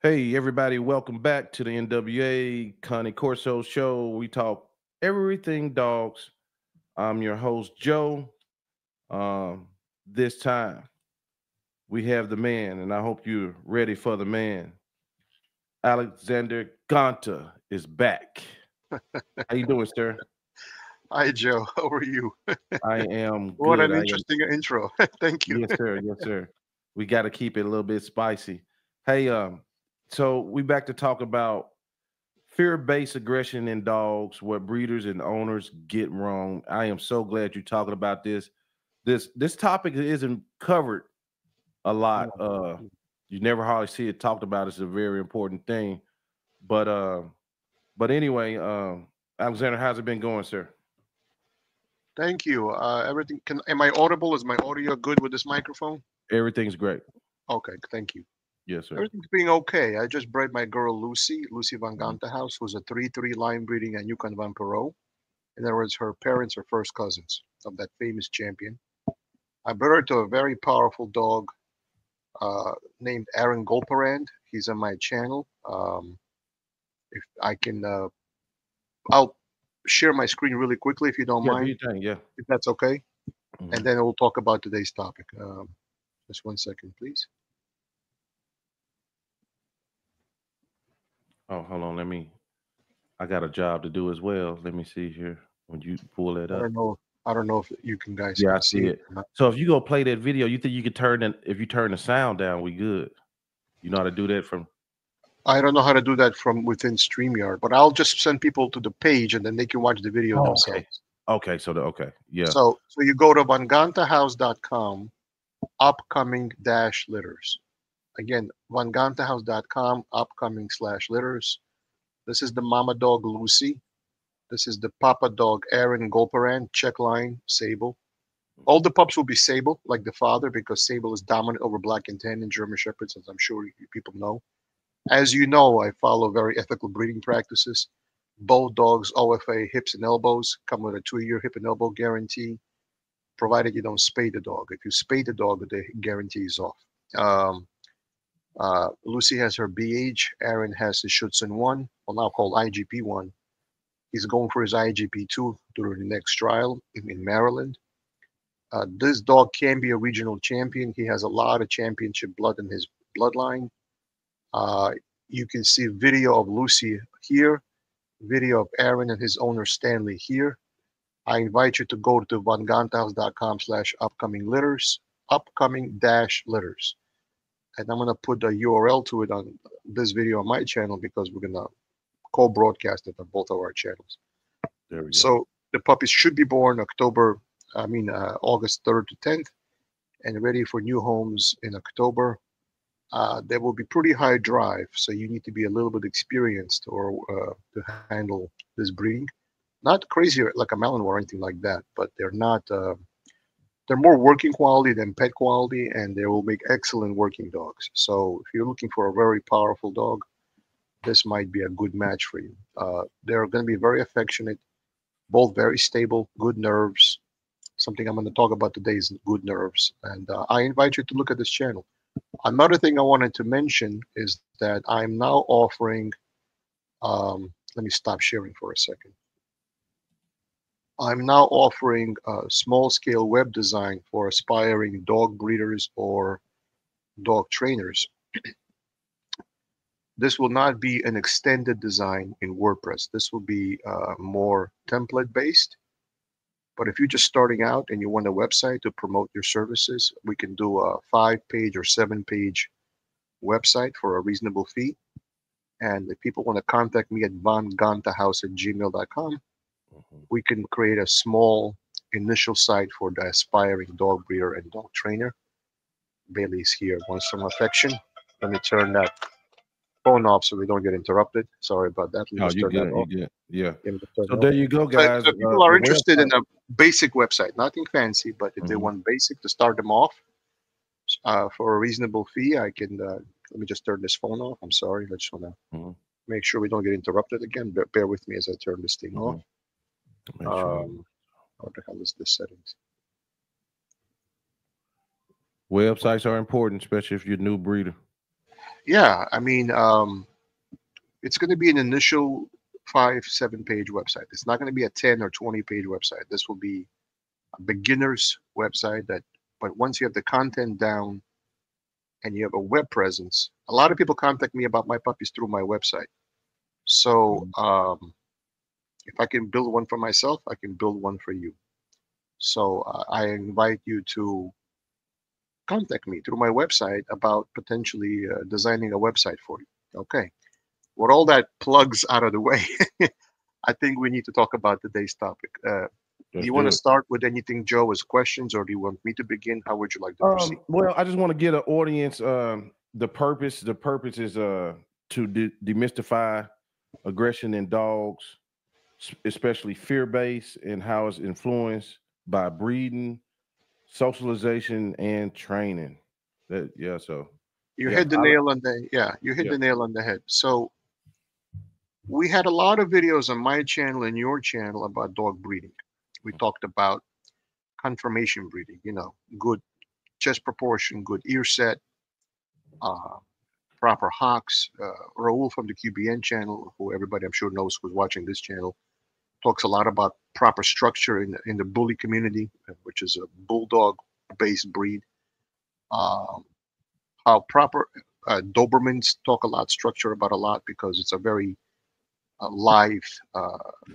Hey, everybody, welcome back to the NWA Connie Corso Show. We talk everything dogs. I'm your host, Joe. This time, we have the man, and I hope you're ready for the man. Alexander Gonta is back. How you doing, sir? Hi, Joe. How are you? I am What good. an I am, interesting intro. Thank you. yes, sir. Yes, sir. We got to keep it a little bit spicy. Hey, so we back to talk about fear-based aggression in dogs, what breeders and owners get wrong. I am so glad you're talking about this. This topic isn't covered a lot. No. You never hardly see it talked about. It's a very important thing. But uh, but anyway, Alexander, how's it been going, sir? Thank you. Everything can am I audible? Is my audio good with this microphone? Everything's great. Okay, thank you. Yes, sir. Everything's being okay. I just bred my girl Lucy Van Ganta House, who's a 3-3 line breeding at Yukon Van Perot. In other words, her parents are first cousins of that famous champion. I bred her to a very powerful dog uh, named Aaron Golparand. He's on my channel. If I can, I'll share my screen really quickly if you don't Yeah, do mind, your thing. Yeah. if that's okay. And Mhm. then we'll talk about today's topic. Just 1 second, please. Oh, hold on. Let me. I got a job to do as well. Let me see here. When you pull that I up. don't know. I don't know if you can guys Yeah, I can see see it it. or not. So if you go play that video, you think you could turn it if you turn the sound down, we good. You know how to do that from I don't know how to do that from within StreamYard, but I'll just send people to the page and then they can watch the video Oh, okay. themselves. Okay, so the okay. Yeah. So you go to vangantahouse.com, upcoming dash litters. Again, vangantahouse.com, upcoming slash litters. This is the mama dog Lucy. This is the papa dog Aaron Golparan, check line, Sable. All the pups will be Sable, like the father, because Sable is dominant over Black and Tan in German Shepherds, as I'm sure you people know. As you know, I follow very ethical breeding practices. Both dogs, OFA, hips and elbows, come with a 2-year hip and elbow guarantee, provided you don't spay the dog. If you spay the dog, the guarantee is off. Um, Lucy has her BH. Aaron has his Schutzen 1, well, now called IGP 1. He's going for his IGP 2 during the next trial in Maryland. This dog can be a regional champion. He has a lot of championship blood in his bloodline. Uh, you can see video of Lucy here, video of Aaron and his owner Stanley here. I invite you to go to vangantahouse.com/upcoming litters, upcoming dash litters. And I'm going to put the URL to it on this video on my channel because we're going to co-broadcast it on both of our channels. There we go. So the puppies should be born August 3rd to 10th and ready for new homes in October. There will be pretty high drive, so you need to be a little bit experienced or to handle this breeding. Not crazy like a Malinois or anything like that, but they're not. They're more working quality than pet quality, and they will make excellent working dogs. So if you're looking for a very powerful dog, this might be a good match for you. They're going to be very affectionate, both very stable, good nerves. Something I'm going to talk about today is good nerves, and I invite you to look at this channel. Another thing I wanted to mention is that I'm now offering, let me stop sharing for a second. I'm now offering small scale web design for aspiring dog breeders or dog trainers. This will not be an extended design in WordPress. This will be more template based. But if you're just starting out and you want a website to promote your services, we can do a 5-page or 7-page website for a reasonable fee. And if people want to contact me at vangantahouse@gmail.com, Mhm. we can create a small initial site for the aspiring dog breeder and dog trainer. Bailey's here, wants some affection. Let me turn that phone off so we don't get interrupted. Sorry about that. Let me Oh, just you turn that good. You off. good. Yeah. Let me just turn So it off. there you go, So, guys. so if people are The interested in website. a basic website, nothing fancy, but if they Mhm. want basic to start them off for a reasonable fee, I can. Let me just turn this phone off. I'm sorry. I just want to Mhm. make sure we don't get interrupted again. Bear with me as I turn this thing off. Mhm. Make sure. Um, what the hell is this settings? Websites are important, especially if you're a new breeder. Yeah, I mean, it's going to be an initial 5, 7 page website. It's not going to be a 10 or 20 page website. This will be a beginner's website that, but once you have the content down and you have a web presence, a lot of people contact me about my puppies through my website. So Mhm. if I can build one for myself, I can build one for you. So I invite you to contact me through my website about potentially designing a website for you. Okay. With all that plugs out of the way, I think we need to talk about today's topic. Do Let's you want do to it. start with anything, Joe, as questions, or do you want me to begin? How would you like to proceed? Well, I just want to get an audience. The purpose. The purpose is to demystify aggression in dogs, especially fear based, and how it's influenced by breeding, socialization, and training. That yeah. So You yeah, hit the nail on the yeah, you hit yeah. the nail on the head. So we had a lot of videos on my channel and your channel about dog breeding. We talked about conformation breeding, good chest proportion, good ear set, uh, proper hocks. Raul from the QBN channel, who everybody I'm sure knows who's watching this channel, talks a lot about proper structure in the bully community, which is a bulldog based breed. Um, how proper Dobermans talk a lot, structure about a lot because it's a very live,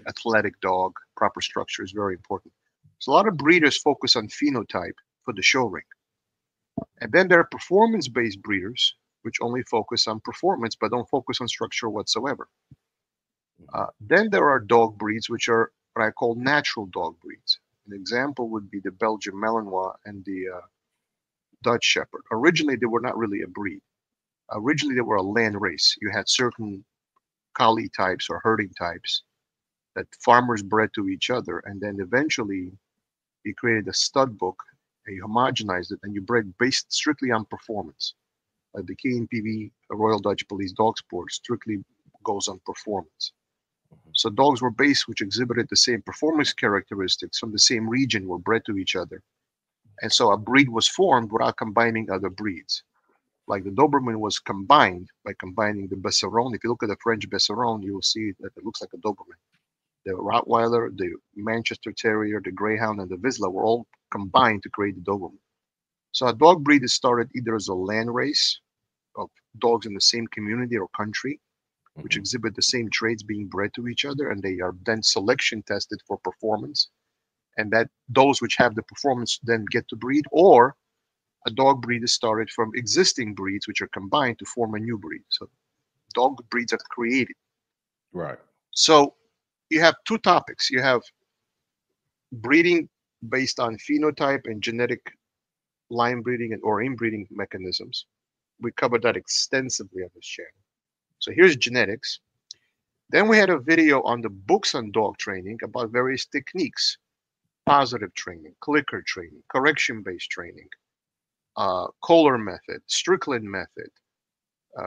athletic dog. Proper structure is very important. So a lot of breeders focus on phenotype for the show ring. And then there are performance based breeders, which only focus on performance but don't focus on structure whatsoever. Mhm. Then there are dog breeds which are what I call natural dog breeds. An example would be the Belgian Malinois and the Dutch Shepherd. Originally, they were not really a breed. Originally, they were a land race. You had certain collie types or herding types that farmers bred to each other, and then eventually you created a stud book and you homogenized it and you bred based strictly on performance. Like the KNPV, Royal Dutch Police Dog Sport, strictly goes on performance. So dogs were based which exhibited the same performance characteristics from the same region were bred to each other. And so a breed was formed without combining other breeds. Like the Doberman was combined by combining the Besseron. If you look at the French Besseron, you will see that it looks like a Doberman. The Rottweiler, the Manchester Terrier, the Greyhound, and the Vizsla were all combined to create the Doberman. So a dog breed is started either as a land race of dogs in the same community or country, which Mhm. exhibit the same traits being bred to each other, and they are then selection tested for performance. And that those which have the performance then get to breed, or a dog breed is started from existing breeds which are combined to form a new breed. So dog breeds are created. Right. So you have two topics. You have breeding based on phenotype and genetic line breeding and or inbreeding mechanisms. We covered that extensively on this channel. So here's genetics. Then we had a video on the books on dog training about various techniques: positive training, clicker training, correction based training, Kohler method, Strickland method,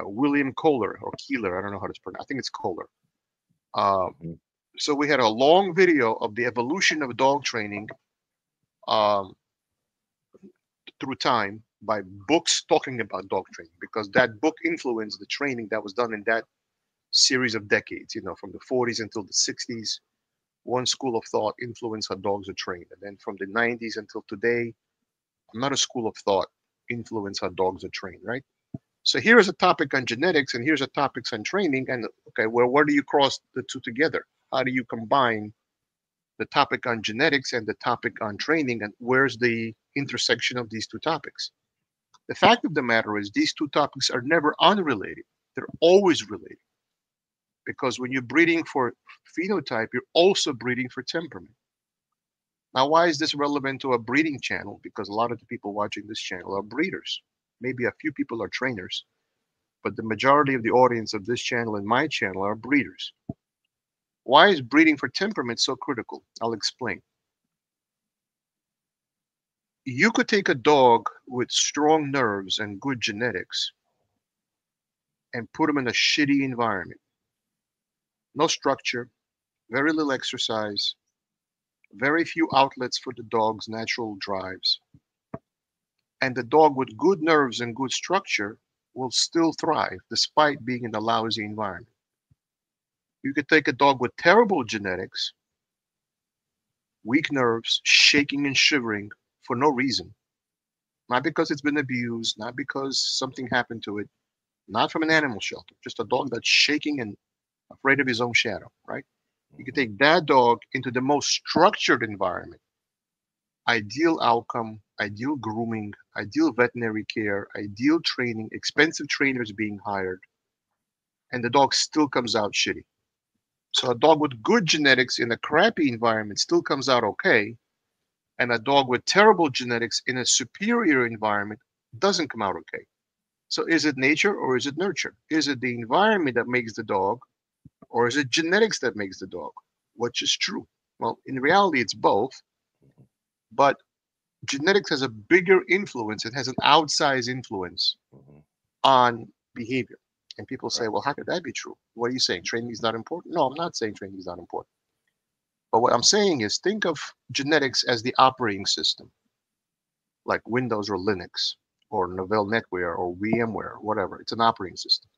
William Kohler or Keeler. I don't know how to pronounce. I think it's Kohler. Uh, Mhm. so we had a long video of the evolution of dog training um, through time by books talking about dog training because that book influenced the training that was done in that series of decades. From the 40s until the 60s, one school of thought influenced how dogs are trained, and then from the 90s until today, another school of thought influenced how dogs are trained. Right. So here is a topic on genetics, and here's a topic on training. And okay, well, where do you cross the two together? How do you combine the topic on genetics and the topic on training? And where's the intersection of these two topics? The fact of the matter is, these two topics are never unrelated. They're always related because when you're breeding for phenotype, you're also breeding for temperament. Now, why is this relevant to a breeding channel? Because a lot of the people watching this channel are breeders. Maybe a few people are trainers, but the majority of the audience of this channel and my channel are breeders. Why is breeding for temperament so critical? I'll explain. You could take a dog with strong nerves and good genetics and put him in a shitty environment. No structure, very little exercise, very few outlets for the dog's natural drives. And the dog with good nerves and good structure will still thrive despite being in a lousy environment. You could take a dog with terrible genetics, weak nerves, shaking and shivering for no reason, not because it's been abused, not because something happened to it, not from an animal shelter, just a dog that's shaking and afraid of his own shadow, right? You could Mhm. take that dog into the most structured environment, ideal outcome, ideal grooming, ideal veterinary care, ideal training, expensive trainers being hired, and the dog still comes out shitty. So a dog with good genetics in a crappy environment still comes out okay, and a dog with terrible genetics in a superior environment doesn't come out okay. So is it nature or is it nurture? Is it the environment that makes the dog, or is it genetics that makes the dog? Which is true? Well, in reality, it's both, but genetics has a bigger influence. It has an outsized influence Mhm. on behavior. And people Right. say, well, how could that be true? What are you saying? Training is not important? No, I'm not saying training is not important. But what I'm saying is think of genetics as the operating system, like Windows or Linux or Novell NetWare or VMware, whatever. It's an operating system.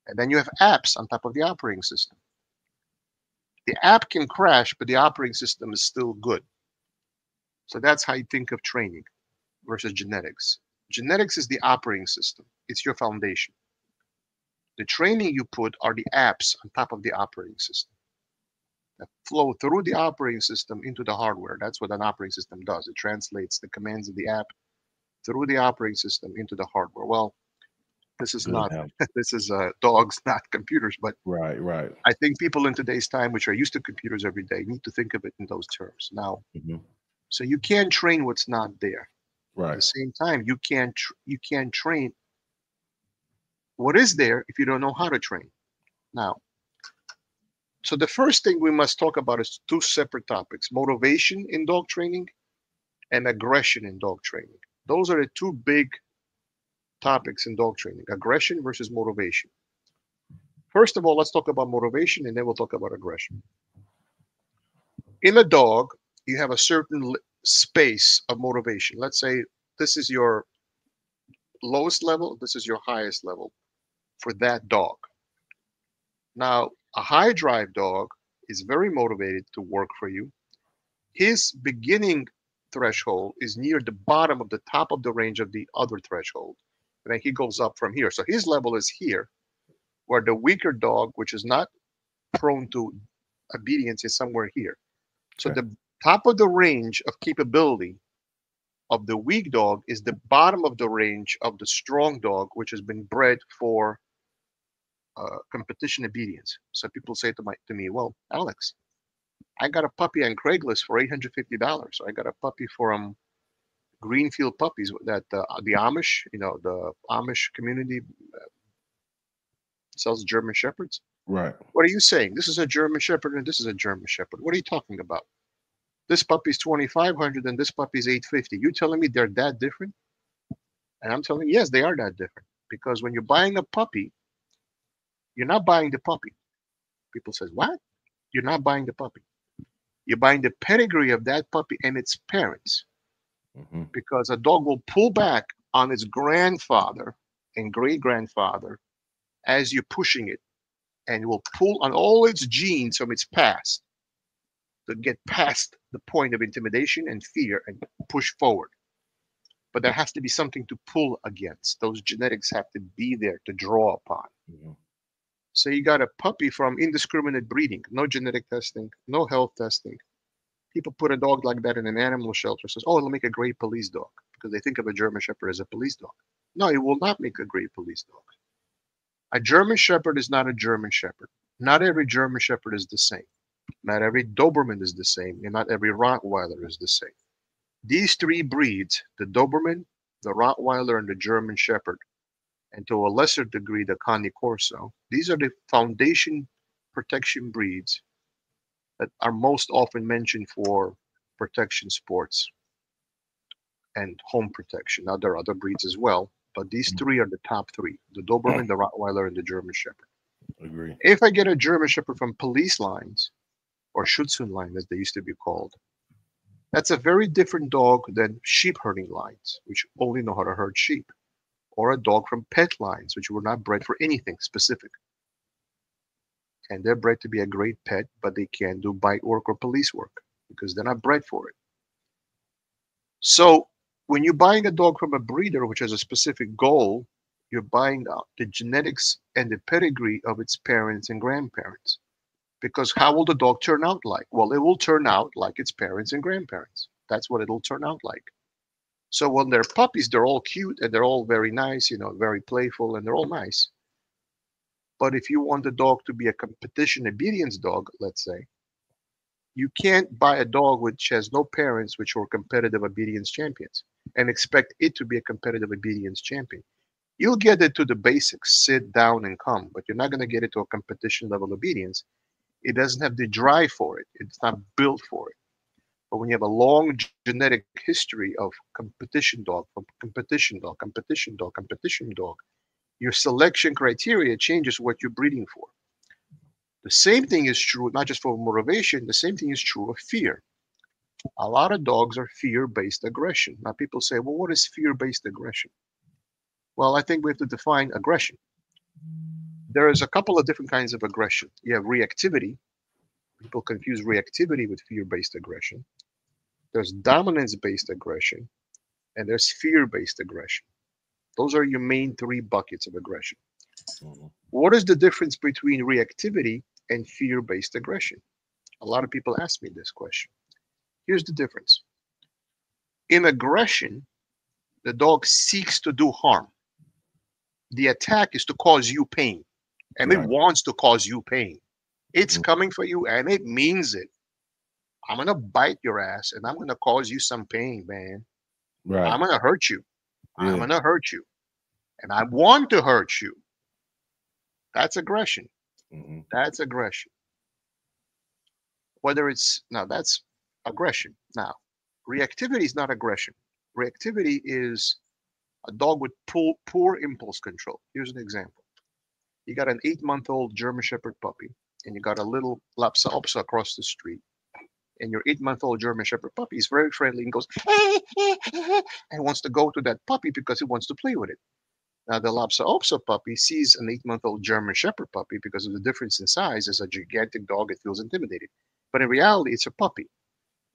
And then you have apps on top of the operating system. The app can crash, but the operating system is still good. So that's how you think of training versus genetics. Genetics is the operating system. It's your foundation. The training you put are the apps on top of the operating system that flow through the operating system into the hardware. That's what an operating system does. It translates the commands of the app through the operating system into the hardware. Well, this is Good not analogy. this is dogs, not computers. But Right, right. I think people in today's time, which are used to computers every day, need to think of it in those terms. Now, Mhm. so you can't train what's not there. At the Right. same time, you can't train what is there if you don't know how to train. Now, so the first thing we must talk about is two separate topics: motivation in dog training and aggression in dog training. Those are the two big topics in dog training: aggression versus motivation. First of all, let's talk about motivation and then we'll talk about aggression. In a dog, you have a certain space of motivation. Let's say this is your lowest level, this is your highest level for that dog. Now, a high drive dog is very motivated to work for you. His beginning threshold is near the bottom of the top of the range of the other threshold. And then he goes up from here. So his level is here, where the weaker dog, which is not prone to obedience, is somewhere here. So Okay. the top of the range of capability of the weak dog is the bottom of the range of the strong dog, which has been bred for competition obedience. So people say to me, well, Alex, I got a puppy on Craigslist for $850. I got a puppy from Greenfield Puppies that the Amish, the Amish community sells German Shepherds. Right. What are you saying? This is a German Shepherd and this is a German Shepherd. What are you talking about? This puppy's 2,500 and this puppy's 850. You telling me they're that different? And I'm telling you, yes, they are that different. Because when you're buying a puppy, you're not buying the puppy. People says, what? You're not buying the puppy. You're buying the pedigree of that puppy and its parents. Mhm. Because a dog will pull back on its grandfather and great grandfather as you're pushing it, and will pull on all its genes from its past to get past the point of intimidation and fear and push forward. But there has to be something to pull against. Those genetics have to be there to draw upon. Mhm. So you got a puppy from indiscriminate breeding, no genetic testing, no health testing. People put a dog like that in an animal shelter, says, oh, it'll make a great police dog because they think of a German Shepherd as a police dog. No, it will not make a great police dog. A German Shepherd is not a German Shepherd. Not every German Shepherd is the same. Not every Doberman is the same, and not every Rottweiler is the same. These three breeds, the Doberman, the Rottweiler, and the German Shepherd, and to a lesser degree the Cane Corso, these are the foundation protection breeds that are most often mentioned for protection sports and home protection. Now, there are other breeds as well, but these Mhm. three are the top three: the Doberman, the Rottweiler, and the German Shepherd. Agree. If I get a German Shepherd from police lines, or Schutzhund line as they used to be called, that's a very different dog than sheep herding lines, which only know how to herd sheep. or a dog from pet lines, which were not bred for anything specific. And they're bred to be a great pet, but they can't do bite work or police work because they're not bred for it. So when you're buying a dog from a breeder which has a specific goal, you're buying out the genetics and the pedigree of its parents and grandparents. Because how will the dog turn out like? Well, it will turn out like its parents and grandparents. That's what it'll turn out like. So when they're puppies, they're all cute and they're all very nice, very playful, and they're all nice. But if you want the dog to be a competition obedience dog, let's say, you can't buy a dog which has no parents which were competitive obedience champions and expect it to be a competitive obedience champion. You'll get it to the basics, sit down and come, but you're not going to get it to a competition level obedience. It doesn't have the drive for it. It's not built for it. But when you have a long genetic history of competition dog, from competition dog, competition dog, competition dog, your selection criteria changes what you're breeding for. The same thing is true, not just for motivation, the same thing is true of fear. A lot of dogs are fear-based aggression. Now people say, well, what is fear-based aggression? Well, I think we have to define aggression. There is a couple of different kinds of aggression. You have reactivity. People confuse reactivity with fear-based aggression. There's dominance-based aggression, and there's fear-based aggression. Those are your main three buckets of aggression. Mhm. What is the difference between reactivity and fear-based aggression? A lot of people ask me this question. Here's the difference. In aggression, the dog seeks to do harm. The attack is to cause you pain, and it Right. wants to cause you pain. It's Mhm. coming for you, and it means it. I'm gonna bite your ass, and I'm gonna cause you some pain, man. I'm Right. gonna hurt you. I'm Yeah. gonna hurt you, and I want to hurt you. That's aggression. Mhm. That's aggression. Whether it's now that's aggression. Now, reactivity is not aggression. Reactivity is a dog with poor impulse control. Here's an example. You got an 8-month-old German Shepherd puppy, and you got a little Lhasa Apso across the street. And your 8-month-old German Shepherd puppy is very friendly and goes and wants to go to that puppy because he wants to play with it. Now, the Lhasa Apso puppy sees an 8-month-old German Shepherd puppy because of the difference in size. As a gigantic dog, it feels intimidated. But in reality, it's a puppy.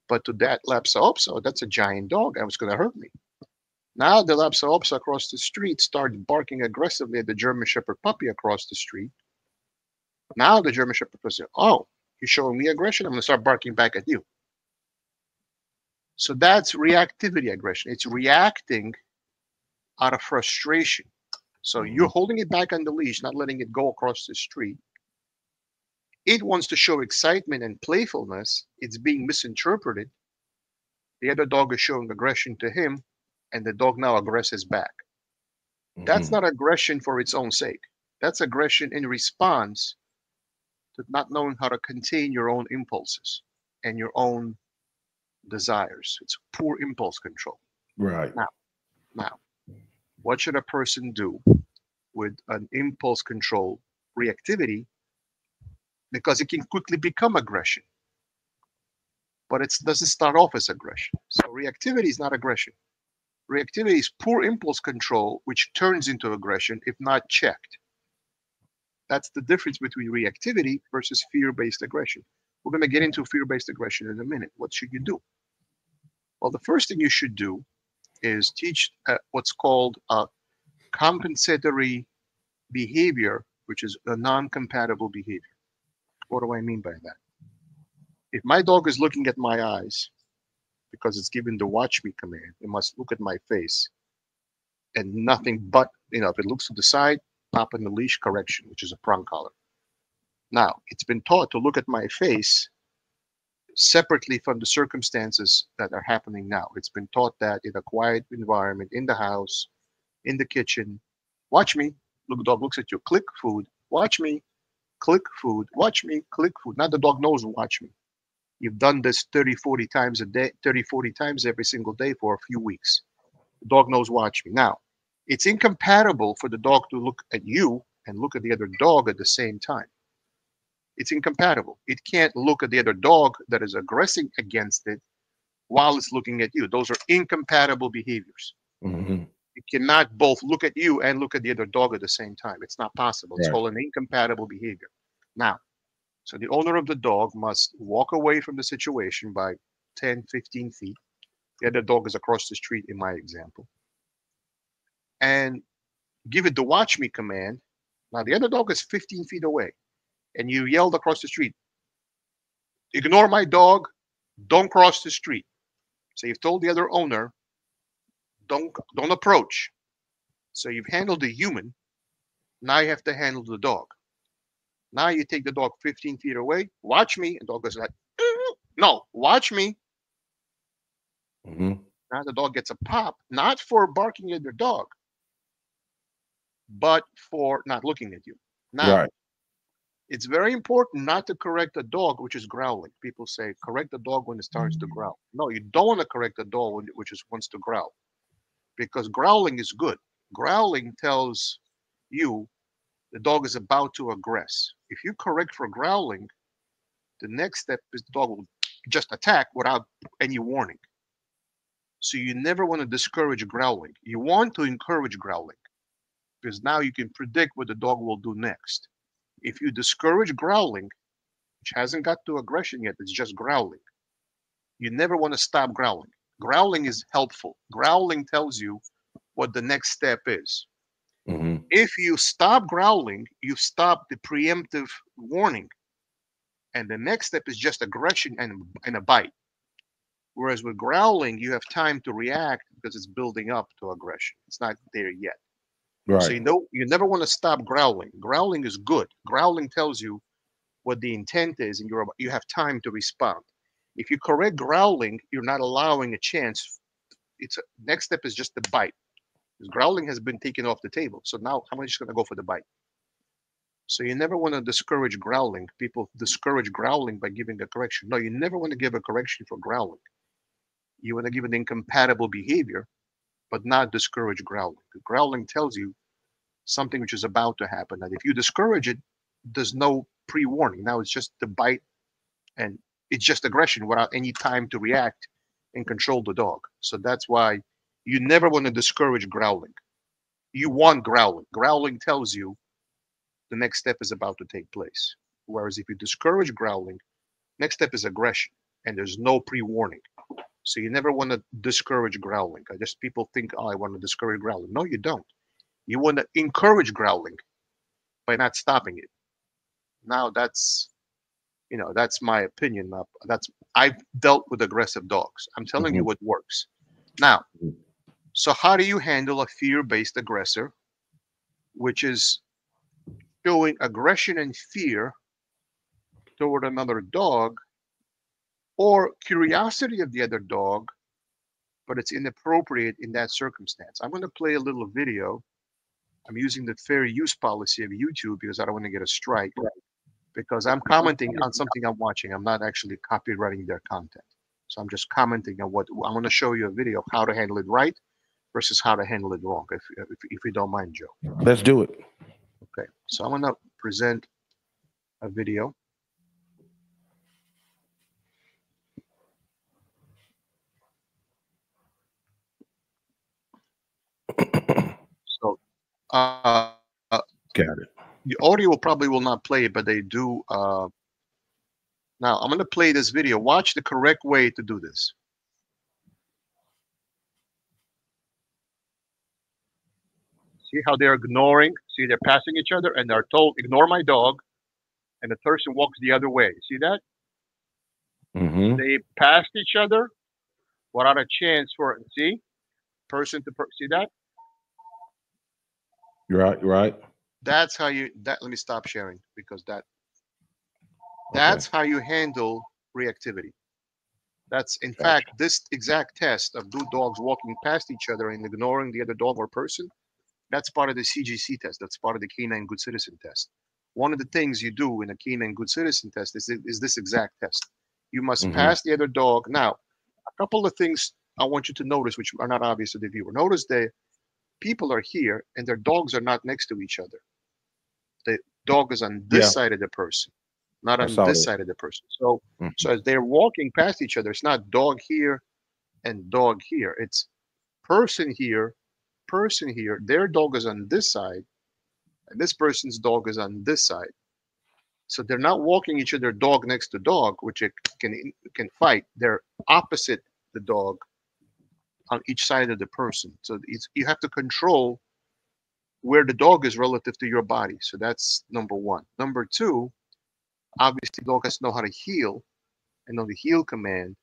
But to that Lhasa Apso, that's a giant dog and it's going to hurt me. Now the Lhasa Apso across the street starts barking aggressively at the German Shepherd puppy across the street. Now the German Shepherd puppy says, "Oh, you're showing me aggression. I'm going to start barking back at you." So that's reactivity aggression. It's reacting out of frustration. So you're Mhm. holding it back on the leash, not letting it go across the street. It wants to show excitement and playfulness. It's being misinterpreted. The other dog is showing aggression to him, and the dog now aggresses back. That's Mhm. not aggression for its own sake. That's aggression in response to not knowing how to contain your own impulses and your own desires. It's poor impulse control. Right. Now, now, what should a person do with an impulse control reactivity? Because it can quickly become aggression, but it doesn't start off as aggression. So reactivity is not aggression. Reactivity is poor impulse control, which turns into aggression if not checked. That's the difference between reactivity versus fear-based aggression. We're going to get into fear-based aggression in a minute. What should you do? Well, the first thing you should do is teach what's called compensatory behavior, which is a non-compatible behavior. What do I mean by that? If my dog is looking at my eyes because it's given the watch me command, it must look at my face and nothing but, if it looks to the side, pop in the leash correction, which is a prong collar. Now, it's been taught to look at my face separately from the circumstances that are happening now. It's been taught that in a quiet environment, in the house, in the kitchen, watch me. Look, dog looks at you, click food, watch me, click food, watch me, click food. Now the dog knows, watch me. You've done this 30, 40 times a day, 30, 40 times every single day for a few weeks. The dog knows, watch me. Now, it's incompatible for the dog to look at you and look at the other dog at the same time. It's incompatible. It can't look at the other dog that is aggressing against it while it's looking at you. Those are incompatible behaviors. Mhm. You cannot both look at you and look at the other dog at the same time. It's not possible. It's Right. called an incompatible behavior. Now, so the owner of the dog must walk away from the situation by 10, 15 feet. The other dog is across the street in my example. And give it the watch me command. Now, the other dog is 15 feet away. And you yelled across the street, ignore my dog, don't cross the street. So you've told the other owner, don't approach. So you've handled the human. Now you have to handle the dog. Now you take the dog 15 feet away. Watch me. And the dog goes like, no, watch me. Hmm. Now the dog gets a pop, not for barking at your dog, but for not looking at you. Now, Right. it's very important not to correct a dog which is growling. People say correct the dog when it starts to growl. No, you don't want to correct the dog which is wants to growl, because growling is good. Growling tells you the dog is about to aggress. If you correct for growling, the next step is the dog will just attack without any warning. So you never want to discourage growling. You want to encourage growling because now you can predict what the dog will do next. If you discourage growling, which hasn't got to aggression yet, it's just growling, you never want to stop growling. Growling is helpful. Growling tells you what the next step is. Hmm. If you stop growling, you stop the preemptive warning. And the next step is just aggression and a bite. Whereas with growling, you have time to react because it's building up to aggression. It's not there yet. So Right. you know you never want to stop growling. Growling is good. Growling tells you what the intent is, and you have time to respond. If you correct growling, you're not allowing a chance. Next step is just the bite. Because growling has been taken off the table. So now how much is going to go for the bite? So you never want to discourage growling. People discourage growling by giving a correction. No, you never want to give a correction for growling. You want to give an incompatible behavior, but not discourage growling. Growling tells you something which is about to happen. And if you discourage it, there's no pre-warning. Now it's just the bite and it's just aggression without any time to react and control the dog. So that's why you never want to discourage growling. You want growling. Growling tells you the next step is about to take place. Whereas if you discourage growling, next step is aggression and there's no pre-warning. So you never want to discourage growling. I just people think, oh, I want to discourage growling. No, you don't. You want to encourage growling by not stopping it. Now that's my opinion. That's I've dealt with aggressive dogs. I'm telling you Hmm. what works. Now, so how do you handle a fear-based aggressor, which is showing aggression and fear toward another dog, or curiosity of the other dog, but it's inappropriate in that circumstance? I'm going to play a little video. I'm using the fair use policy of YouTube because I don't want to get a strike. Because I'm commenting on something I'm watching. I'm not actually copywriting their content. So I'm just commenting on what I'm going to show you a video of how to handle it right versus how to handle it wrong, if you don't mind, Joe. Let's do it. Okay. So I'm going to present a video. So Got it. the audio probably will not play, but they do. Now I'm going to play this video. Watch the correct way to do this. See how they're ignoring? See, they're passing each other and they're told, ignore my dog. And the person walks the other way. See that? Hmm. They passed each other without a chance for, see, person to see that? Right. Right. That's how you that let me stop sharing because Okay. that's how you handle reactivity. That's in Gotcha. fact this exact test of two dogs walking past each other and ignoring the other dog or person. That's part of the CGC test. That's part of the canine good citizen test. One of the things you do in a canine good citizen test is this exact test. You must Hmm. pass the other dog. Now, a couple of things I want you to notice, which are not obvious to the viewer. Notice the people are here and their dogs are not next to each other. The dog is on this Yeah, side of the person, not I on saw this that. side of the person. So, Hmm. so as they're walking past each other, it's not dog here and dog here. It's person here person here, their dog is on this side, and this person's dog is on this side. So they're not walking each other dog next to dog, which it can fight. They're opposite the dog on each side of the person. So you have to control where the dog is relative to your body. So that's number one. Number two, obviously, dog has to know how to heel and know the heel command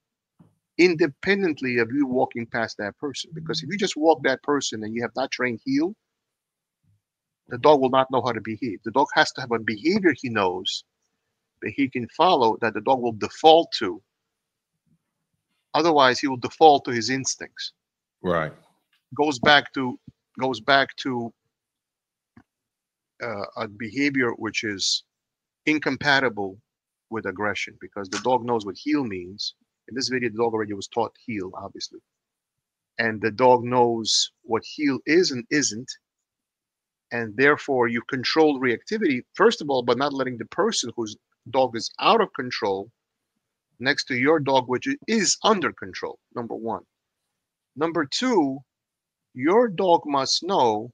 independently of you walking past that person. Because if you just walk that person and you have not trained heel, the dog will not know how to behave. The dog has to have a behavior he knows that he can follow, that the dog will default to. Otherwise, he will default to his instincts. Right. Goes back to a behavior which is incompatible with aggression, because the dog knows what heel means. In this video, the dog already was taught heel, obviously. And the dog knows what heel is and isn't. And therefore, you control reactivity, first of all, by not letting the person whose dog is out of control next to your dog, which is under control, number one. Number two, your dog must know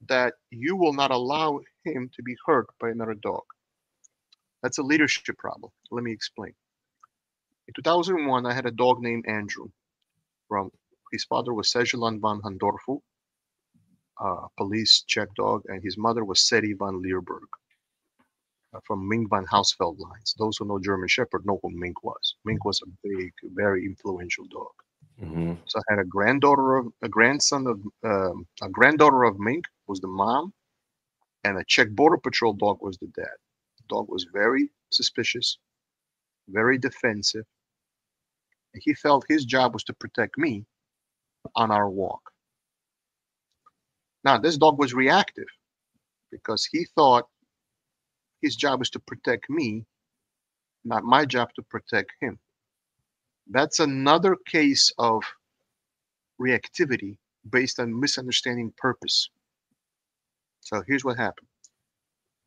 that you will not allow him to be hurt by another dog. That's a leadership problem. Let me explain. In 2001, I had a dog named Andrew. From his father was Sejelan van Handorfu, police check dog, and his mother was Seti van Leerburg, from Mink van Hausfeld lines. Those who know German Shepherd know who Mink was. Mink was a big, very influential dog. Mm-hmm. So I had a granddaughter of Mink was the mom, and a Czech Border Patrol dog was the dad. The dog was very suspicious, very defensive. And he felt his job was to protect me on our walk. Now, this dog was reactive because he thought his job is to protect me, not my job to protect him. That's another case of reactivity based on misunderstanding purpose. So here's what happened.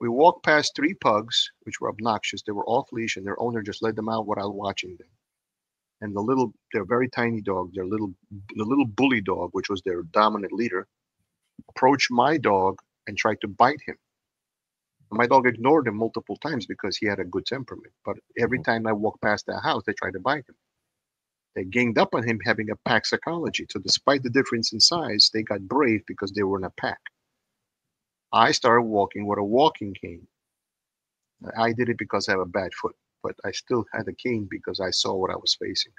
We walked past three pugs, which were obnoxious. They were off leash, and their owner just let them out while watching them. And they're very tiny dogs. The little bully dog, which was their dominant leader, approached my dog and tried to bite him. My dog ignored him multiple times because he had a good temperament. But every time I walked past their house, they tried to bite him. They ganged up on him having a pack psychology. So despite the difference in size, they got brave because they were in a pack. I started walking with a walking cane. I did it because I have a bad foot, but I still had a cane because I saw what I was facing.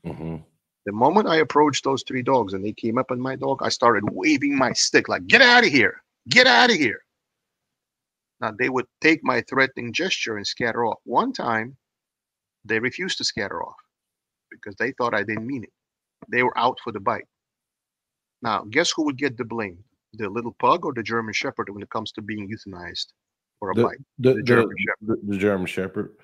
Mm-hmm. The moment I approached those three dogs and they came up on my dog, I started waving my stick like, get out of here, get out of here. Now, they would take my threatening gesture and scatter off. One time, they refused to scatter off because they thought I didn't mean it. They were out for the bite. Now, guess who would get the blame? The little pug or the German Shepherd when it comes to being euthanized for a bite? The German Shepherd. The German Shepherd.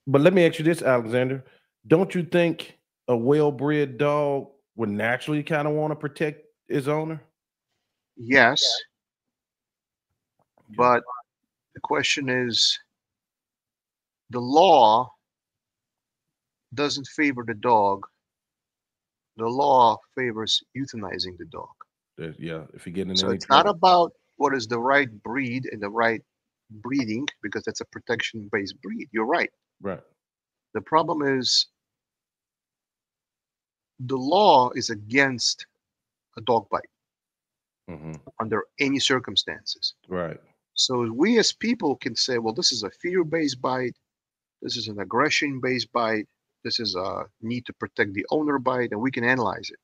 But let me ask you this, Alexander. Don't you think a well-bred dog would naturally kind of want to protect his owner? Yes. But the question is, the law doesn't favor the dog. The law favors euthanizing the dog. Yeah, if you get in So any it's not trouble. about what is the right breed and the right breeding, because that's a protection-based breed. You're right. Right. The problem is the law is against a dog bite under any circumstances. Right. So we as people can say, well, this is a fear-based bite. This is an aggression-based bite. This is a need to protect the owner bite, and we can analyze it.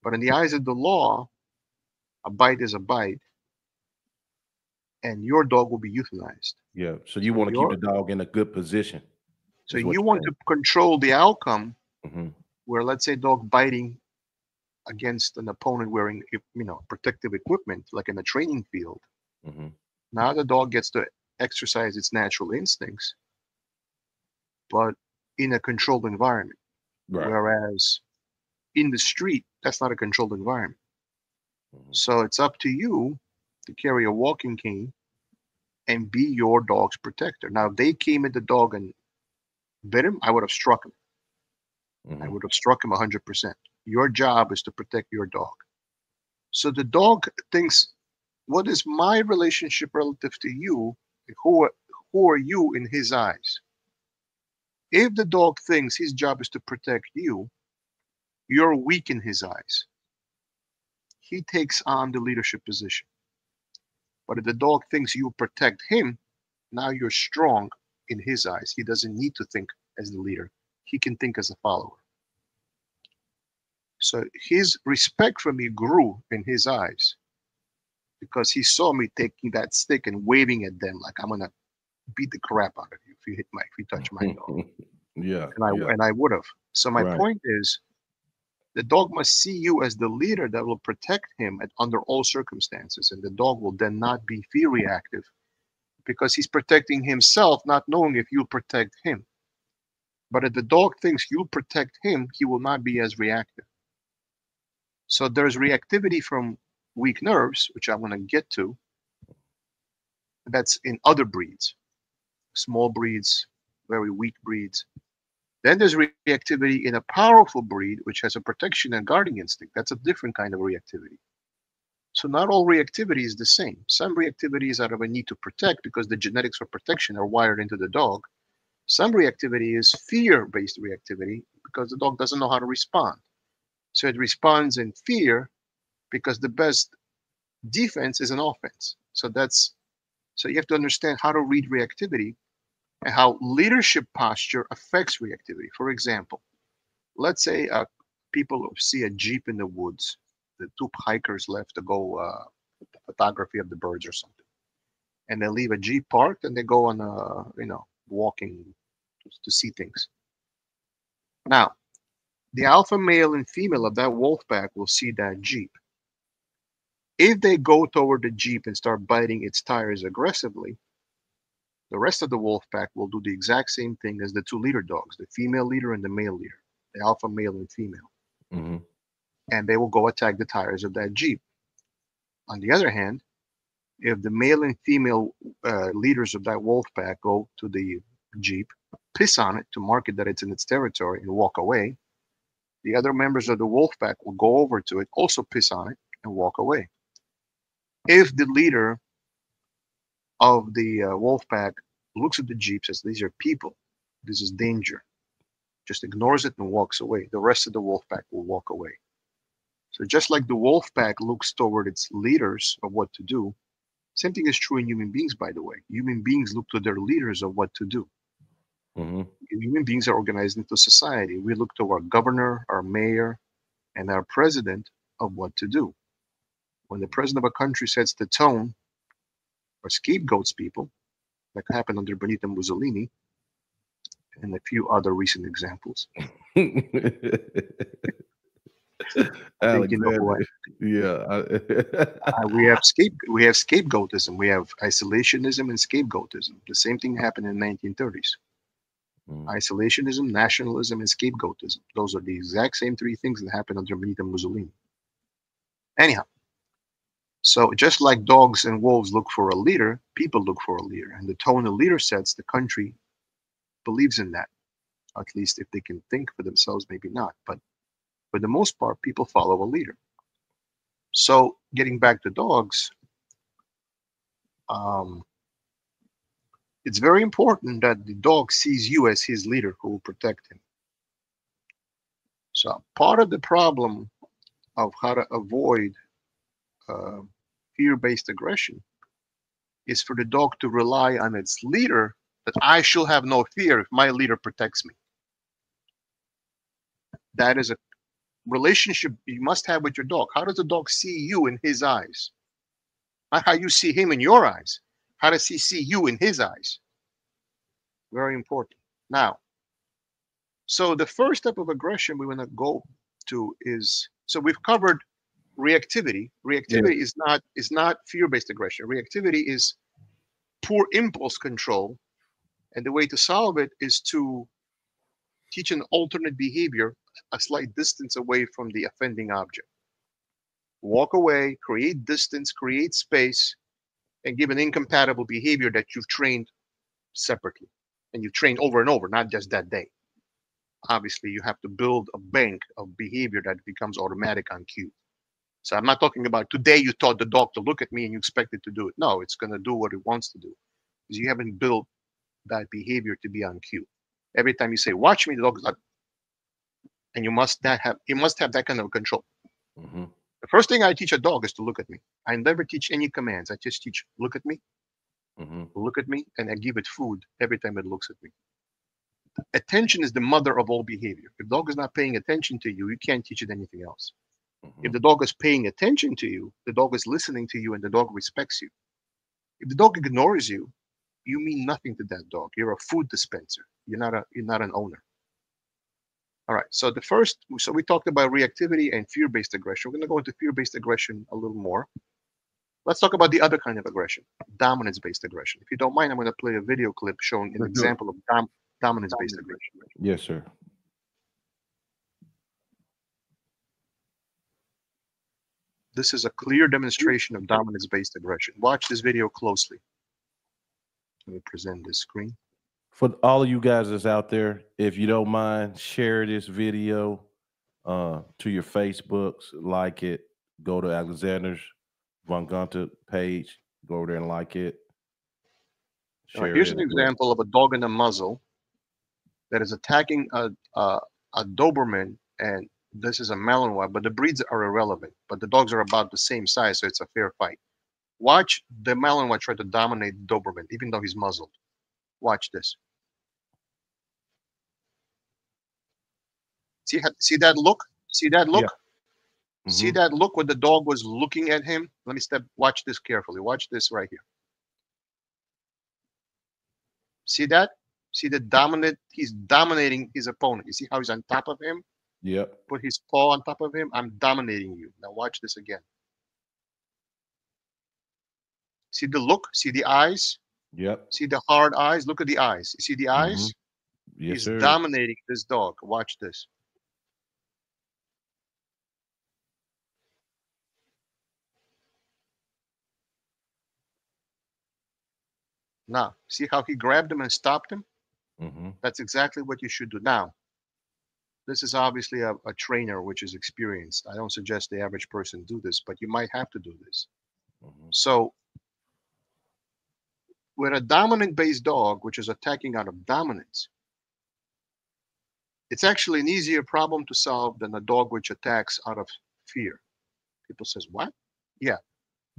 But in the eyes of the law, a bite is a bite, and your dog will be euthanized. Yeah. So you want to keep the dog in a good position. So you want to control the outcome where, let's say, dog biting against an opponent wearing, protective equipment, like in a training field. Now the dog gets to exercise its natural instincts, but in a controlled environment. Right. Whereas in the street, that's not a controlled environment. So it's up to you to carry a walking cane and be your dog's protector. Now, if they came at the dog and bit him, I would have struck him. I would have struck him 100%. Your job is to protect your dog. So the dog thinks, what is my relationship relative to you? Who are you in his eyes? If the dog thinks his job is to protect you, you're weak in his eyes. He takes on the leadership position. But if the dog thinks you protect him, now you're strong in his eyes. He doesn't need to think as the leader. He can think as a follower. So his respect for me grew in his eyes because he saw me taking that stick and waving at them like I'm gonna beat the crap out of you if you touch my dog. Yeah, And I yeah, and I would have. So my right. point is the dog must see you as the leader that will protect him under all circumstances, and the dog will then not be fear reactive because he's protecting himself, not knowing if you'll protect him. But if the dog thinks you'll protect him, he will not be as reactive. So there's reactivity from weak nerves, which I'm going to get to. That's in other breeds, small breeds, very weak breeds. Then there's reactivity in a powerful breed, which has a protection and guarding instinct. That's a different kind of reactivity. So not all reactivity is the same. Some reactivity is out of a need to protect because the genetics for protection are wired into the dog. Some reactivity is fear-based reactivity because the dog doesn't know how to respond. So it responds in fear because the best defense is an offense. So you have to understand how to read reactivity and how leadership posture affects reactivity. For example, let's say people see a jeep in the woods. The two hikers left to go photography of the birds or something, and they leave a jeep parked and they go on walking to see things. Now, the alpha male and female of that wolf pack will see that jeep. If they go toward the jeep and start biting its tires aggressively, the rest of the wolf pack will do the exact same thing as the two leader dogs, the female leader and the male leader, the alpha male and female, Hmm. and they will go attack the tires of that jeep. On the other hand, if the male and female leaders of that wolf pack go to the jeep, piss on it to mark it that it's in its territory and walk away, the other members of the wolf pack will go over to it, also piss on it and walk away. If the leader of the wolf pack looks at the jeep, says, "These are people. This is danger," just ignores it and walks away, the rest of the wolf pack will walk away. So just like the wolf pack looks toward its leaders of what to do, same thing is true in human beings, by the way. Human beings look to their leaders of what to do. Hmm. Human beings are organized into society. We look to our governor, our mayor, and our president of what to do. When the president of a country sets the tone or scapegoats people, like happened under Benito Mussolini and a few other recent examples, I think you know who Alexander. Yeah. we have scapegoatism. We have isolationism and scapegoatism. The same thing happened in the 1930s. Mm. Isolationism, nationalism, and scapegoatism. Those are the exact same three things that happened under Benito Mussolini. Anyhow, so just like dogs and wolves look for a leader, people look for a leader. And the tone the leader sets, the country believes in that. At least if they can think for themselves, maybe not. But for the most part, people follow a leader. So getting back to dogs, um, it's very important that the dog sees you as his leader who will protect him. So part of the problem of how to avoid uh, fear-based aggression is for the dog to rely on its leader that I shall have no fear if my leader protects me. That is a relationship you must have with your dog. How does the dog see you in his eyes? Not how you see him in your eyes. How does he see you in his eyes? Very important. Now, so the first step of aggression we want to go to is, so we've covered reactivity. Yeah. Reactivity is not fear-based aggression. Reactivity is poor impulse control, and the way to solve it is to teach an alternate behavior a slight distance away from the offending object. Walk away, create distance, create space, and give an incompatible behavior that you've trained separately. And you've trained over and over, not just that day. Obviously, you have to build a bank of behavior that becomes automatic on cue. So I'm not talking about today you taught the dog to look at me and you expect it to do it. No, it's going to do what it wants to do because you haven't built that behavior to be on cue. Every time you say, watch me, the dog is like, and you must have that kind of control. Mm-hmm. The first thing I teach a dog is to look at me. I never teach any commands. I just teach, Mm-hmm. look at me, and I give it food every time it looks at me. Attention is the mother of all behavior. If the dog is not paying attention to you, you can't teach it anything else. Mm-hmm. If the dog is paying attention to you, the dog is listening to you and the dog respects you. If the dog ignores you, you mean nothing to that dog. You're a food dispenser. You're not an owner. All right. So we talked about reactivity and fear-based aggression. We're going to go into fear-based aggression a little more. Let's talk about the other kind of aggression, dominance-based aggression. If you don't mind, I'm going to play a video clip showing an Let's do it. example of dominance-based aggression. Yes, sir. This is a clear demonstration of dominance-based aggression. Watch this video closely. Let me present this screen. For all of you guys that's out there, if you don't mind, share this video to your Facebooks, like it, go to Alexander's Von Gunter page, go over there and like it. All right, Share here's it. an example of a dog in a muzzle that is attacking a Doberman, and this is a Malinois, but the breeds are irrelevant. But the dogs are about the same size, so it's a fair fight. Watch the Malinois try to dominate the Doberman, even though he's muzzled. Watch this. See that look? See that look? Yeah. See Mm-hmm. that look when the dog was looking at him? Let me watch this carefully. Watch this right here. See that? See the dominant, he's dominating his opponent. You see how he's on top of him? Yep. Put his paw on top of him. I'm dominating you. Now watch this again. See the look? See the eyes? Yep. See the hard eyes? Look at the eyes. You see the Mm-hmm. eyes? Yes, He's sir. dominating this dog. Watch this. Now, see how he grabbed him and stopped him? Mm-hmm. That's exactly what you should do. Now, this is obviously a trainer which is experienced. I don't suggest the average person do this, but you might have to do this. Mm-hmm. So, with a dominant based dog, which is attacking out of dominance, it's actually an easier problem to solve than a dog which attacks out of fear. People says, what? Yeah.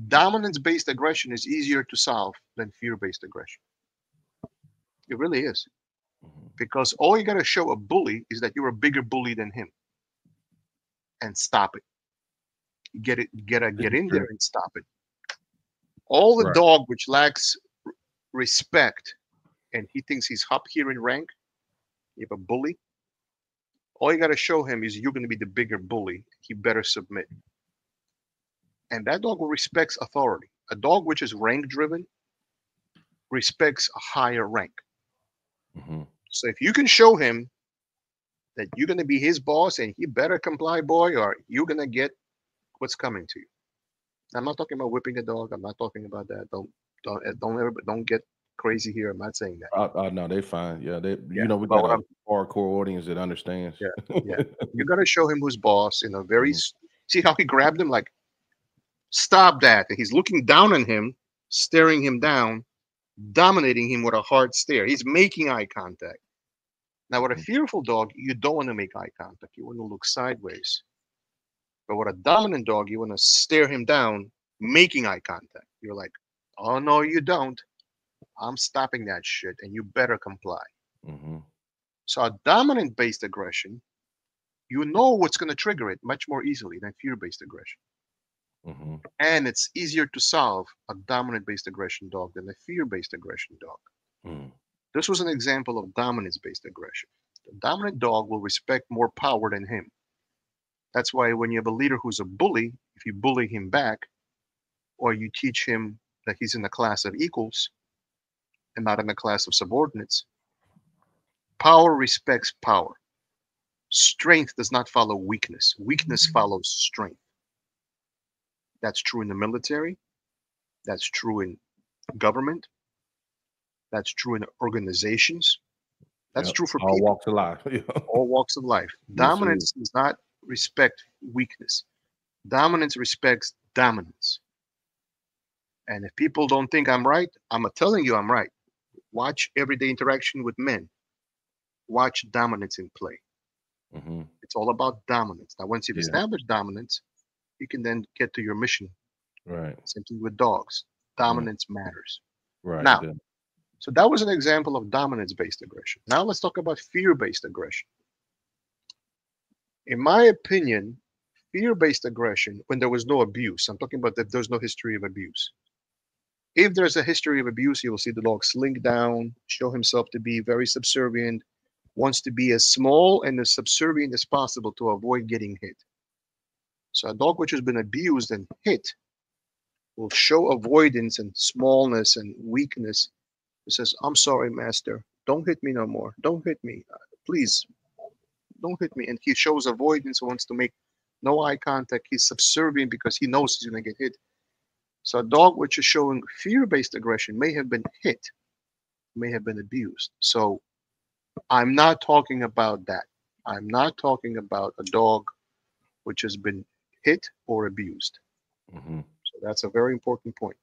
Dominance based aggression is easier to solve than fear based aggression. It really is. Mm-hmm. Because all you got to show a bully is that you're a bigger bully than him and stop it. Get in there and stop it. All the Right. dog which lacks respect and he thinks he's up here in rank, you have a bully. All you got to show him is you're going to be the bigger bully. He better submit. And that dog will respects authority. A dog which is rank driven respects a higher rank. Mm-hmm. So if you can show him that you're going to be his boss and he better comply, boy, or you're going to get what's coming to you. I'm not talking about whipping a dog. I'm not talking about that. Don't get crazy here. I'm not saying that. No, they fine. Yeah, they. Yeah, You know, we but got what a I'm hardcore audience that understands. yeah, yeah. You got to show him who's boss in a very. Mhm. See how he grabbed him? Like, stop that! And he's looking down on him, staring him down, dominating him with a hard stare. He's making eye contact. Now, with a Mhm. fearful dog, you don't want to make eye contact. You want to look sideways. But with a dominant dog, you want to stare him down, making eye contact. You're like, oh no, you don't. I'm stopping that shit, and you better comply. Mhm. So a dominant-based aggression, you know what's going to trigger it much more easily than fear-based aggression. Mhm. And it's easier to solve a dominant-based aggression dog than a fear-based aggression dog. Mhm. This was an example of dominance-based aggression. The dominant dog will respect more power than him. That's why when you have a leader who's a bully, if you bully him back, or you teach him that he's in a class of equals and not in a class of subordinates, power respects power. Strength does not follow weakness. Weakness follows strength. That's true in the military. That's true in government. That's true in organizations. That's Yep. true for All people, walks of life. Yeah. all walks of life. Yes, sir. Dominance does not respect weakness. Dominance respects dominance. And if people don't think I'm right, I'm telling you I'm right. Watch everyday interaction with men. Watch dominance in play. Hmm. It's all about dominance. Now, once you've Yeah. established dominance, you can then get to your mission. Right. Same thing with dogs. Mm. Dominance matters. Right. Now, so that was an example of dominance-based aggression. Now let's talk about fear-based aggression. In my opinion, fear-based aggression, when there was no abuse, I'm talking about if there's no history of abuse. If there's a history of abuse, you will see the dog slink down, show himself to be very subservient, wants to be as small and as subservient as possible to avoid getting hit. So a dog which has been abused and hit will show avoidance and smallness and weakness. It says, I'm sorry, master. Don't hit me no more. Don't hit me. Please, don't hit me. And he shows avoidance, wants to make no eye contact. He's subservient because he knows he's going to get hit. So a dog which is showing fear-based aggression may have been hit, may have been abused. So I'm not talking about that. I'm not talking about a dog which has been hit or abused. Hmm. So that's a very important point.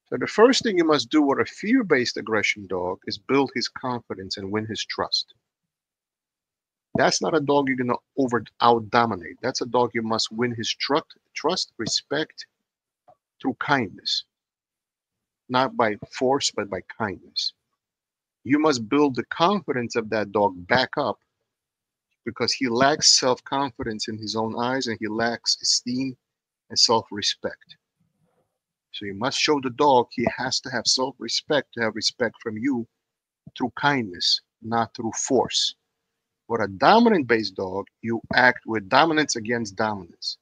So the first thing you must do with a fear-based aggression dog is build his confidence and win his trust. That's not a dog you're gonna out dominate. That's a dog you must win his trust, respect through kindness, not by force, but by kindness. You must build the confidence of that dog back up because he lacks self-confidence in his own eyes and he lacks esteem and self-respect. So you must show the dog he has to have self-respect to have respect from you through kindness, not through force. For a dominant based dog, you act with dominance against dominance.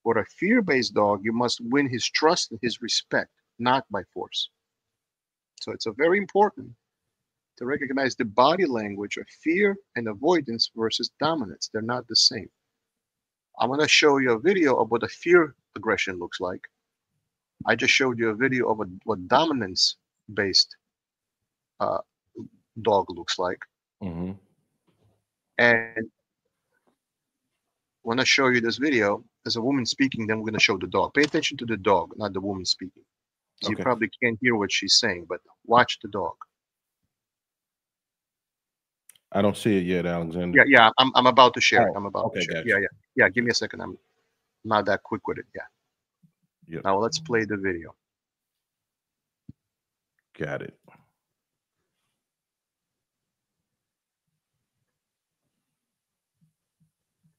For a fear based dog, you must win his trust and his respect, not by force. So it's a very important to recognize the body language of fear and avoidance versus dominance. They're not the same. I'm going to show you a video of what a fear aggression looks like. I just showed you a video of what dominance based uh, dog looks like. Hmm. And when I show you this video, there's a woman speaking, then we're going to show the dog. Pay attention to the dog, not the woman speaking. So you Okay. probably can't hear what she's saying, but watch the dog. I don't see it yet, Alexander. Yeah. I'm about to share it. Oh, I'm about to okay, share it. gotcha. Yeah. Give me a second. I'm not that quick with it. Yeah. Yep, Now let's play the video. got it.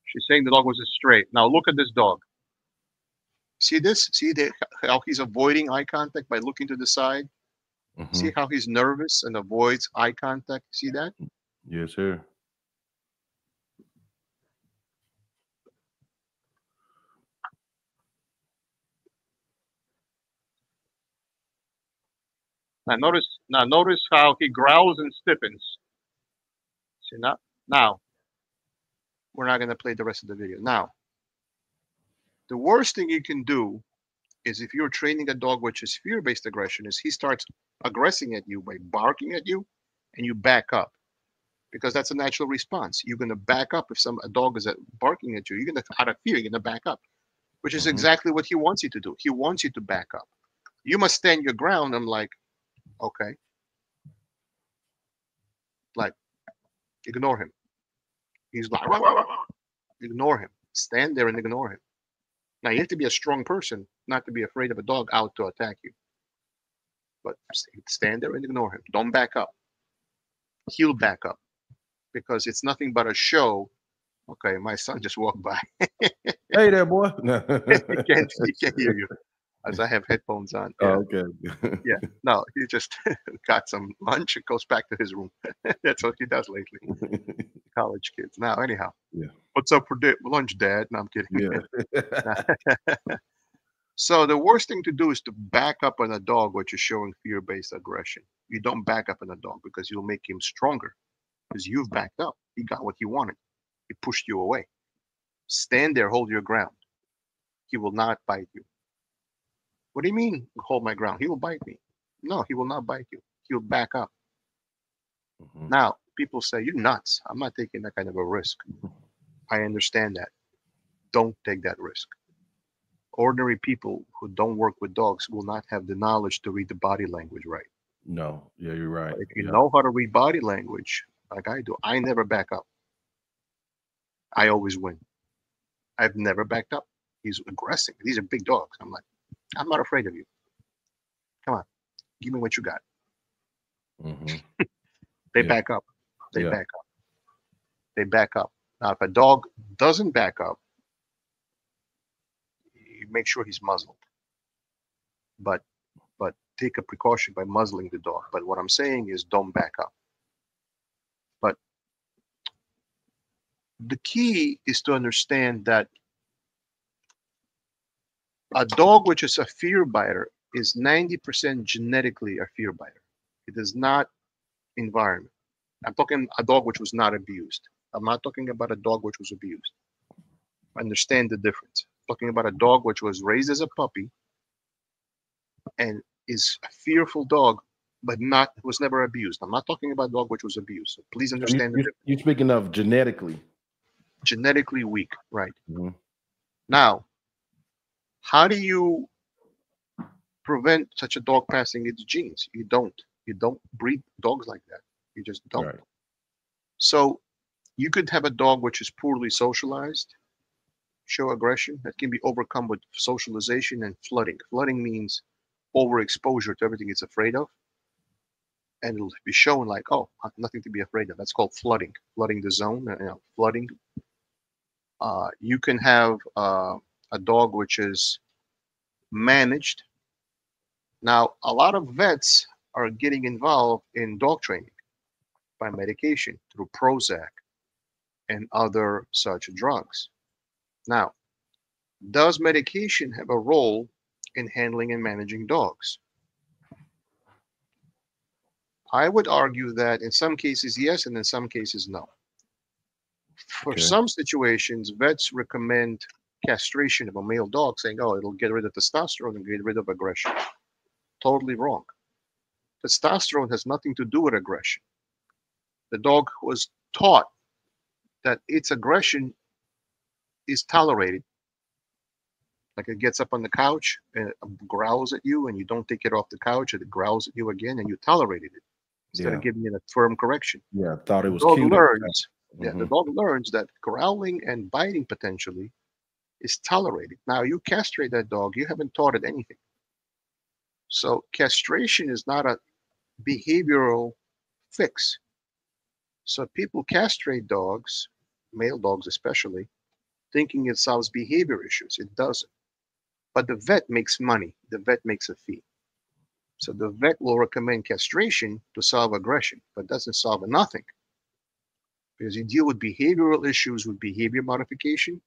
She's saying the dog was straight. Now look at this dog. See this? How he's avoiding eye contact by looking to the side? Hmm. See how he's nervous and avoids eye contact? See that? Yes, sir. Now notice how he growls and stiffens. See now we're not gonna play the rest of the video. Now, the worst thing you can do is if you're training a dog which is fear-based aggression, is he starts aggressing at you by barking at you and you back up because that's a natural response. You're gonna back up if a dog is barking at you, you're gonna out of fear, you're gonna back up, which is Hmm. exactly what he wants you to do. He wants you to back up. You must stand your ground. I'm like, okay, like ignore him. He's like, "Wah, wah, wah, wah." Ignore him. Stand there and ignore him. Now you have to be a strong person not to be afraid of a dog out to attack you. But stand there and ignore him. Don't back up. He'll back up because it's nothing but a show. Okay, my son just walked by. Hey there, boy. He can't hear you as I have headphones on. Yeah, Oh, okay. yeah. No, he just got some lunch and goes back to his room. That's what he does lately. College kids. Now, anyhow, Yeah. what's up for lunch, Dad? No, I'm kidding. Yeah. So the worst thing to do is to back up on a dog which is showing fear-based aggression. You don't back up on a dog because you'll make him stronger because you've backed up. He got what he wanted. He pushed you away. Stand there, hold your ground. He will not bite you. What do you mean, hold my ground? He will bite me. No, he will not bite you. He'll back up. Mhm. Now, people say, you're nuts. I'm not taking that kind of a risk. I understand that. Don't take that risk. Ordinary people who don't work with dogs will not have the knowledge to read the body language right. No, yeah, you're right. But if you Yeah. know how to read body language, like I do, I never back up. I always win. I've never backed up. He's aggressive. These are big dogs. I'm like, I'm not afraid of you. Come on, give me what you got. Hmm. They Yeah. back up. They Yeah. back up. They back up. Now, if a dog doesn't back up, you make sure he's muzzled. But take a precaution by muzzling the dog. But what I'm saying is don't back up. But the key is to understand that a dog which is a fear biter is 90% genetically a fear biter. It is not environment. I'm talking a dog which was not abused. I'm not talking about a dog which was abused. Understand the difference. I'm talking about a dog which was raised as a puppy and is a fearful dog, but not was never abused. I'm not talking about a dog which was abused. So please So you, understand the you, difference. you're speaking of genetically. Genetically weak, right? Hmm. Now, how do you prevent such a dog passing its genes? You don't. You don't breed dogs like that. You just don't. Right. So you could have a dog which is poorly socialized, show aggression that can be overcome with socialization and flooding. Flooding means overexposure to everything it's afraid of, and it'll be shown like, oh, nothing to be afraid of. That's called flooding, flooding the zone. Flooding. You can have a dog which is managed. Now, a lot of vets are getting involved in dog training by medication through Prozac and other such drugs. Now, does medication have a role in handling and managing dogs? I would argue that in some cases, yes, and in some cases, no. For Okay. some situations, vets recommend castration of a male dog, saying, oh, it'll get rid of testosterone and get rid of aggression. Totally wrong. Testosterone has nothing to do with aggression. The dog was taught that its aggression is tolerated. Like it gets up on the couch and growls at you, and you don't take it off the couch, and it growls at you again, and you tolerated it instead of Yeah. giving it a firm correction. Yeah. Thought it The was dog cute at the learns, time. yeah, Hmm. the dog learns that growling and biting potentially is tolerated. Now you castrate that dog, you haven't taught it anything. So castration is not a behavioral fix. So people castrate dogs, male dogs especially, thinking it solves behavior issues. It doesn't. But the vet makes money. The vet makes a fee. So the vet will recommend castration to solve aggression, but doesn't solve nothing because you deal with behavioral issues with behavior modification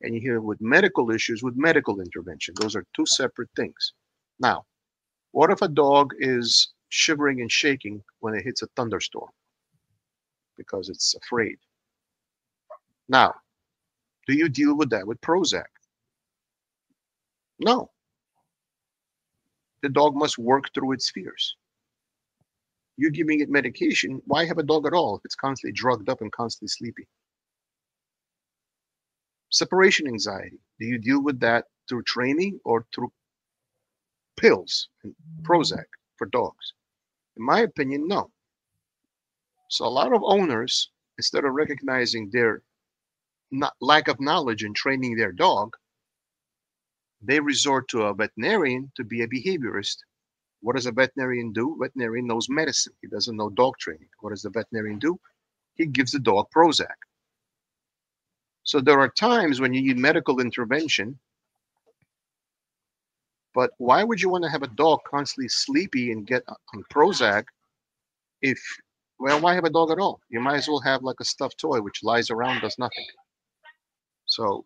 and you deal with medical issues with medical intervention. Those are two separate things. Now, what if a dog is shivering and shaking when it hits a thunderstorm because it's afraid? Now, do you deal with that with Prozac? No. The dog must work through its fears. You're giving it medication. Why have a dog at all if it's constantly drugged up and constantly sleepy? Separation anxiety. Do you deal with that through training or through pills and Prozac for dogs? In my opinion, no. So a lot of owners, instead of recognizing their lack of knowledge in training their dog, they resort to a veterinarian to be a behaviorist. What does a veterinarian do? Veterinarian knows medicine. He doesn't know dog training. What does the veterinarian do? He gives the dog Prozac. So there are times when you need medical intervention, but why would you want to have a dog constantly sleepy and get on Prozac if, well, why have a dog at all? You might as well have like a stuffed toy which lies around, does nothing. So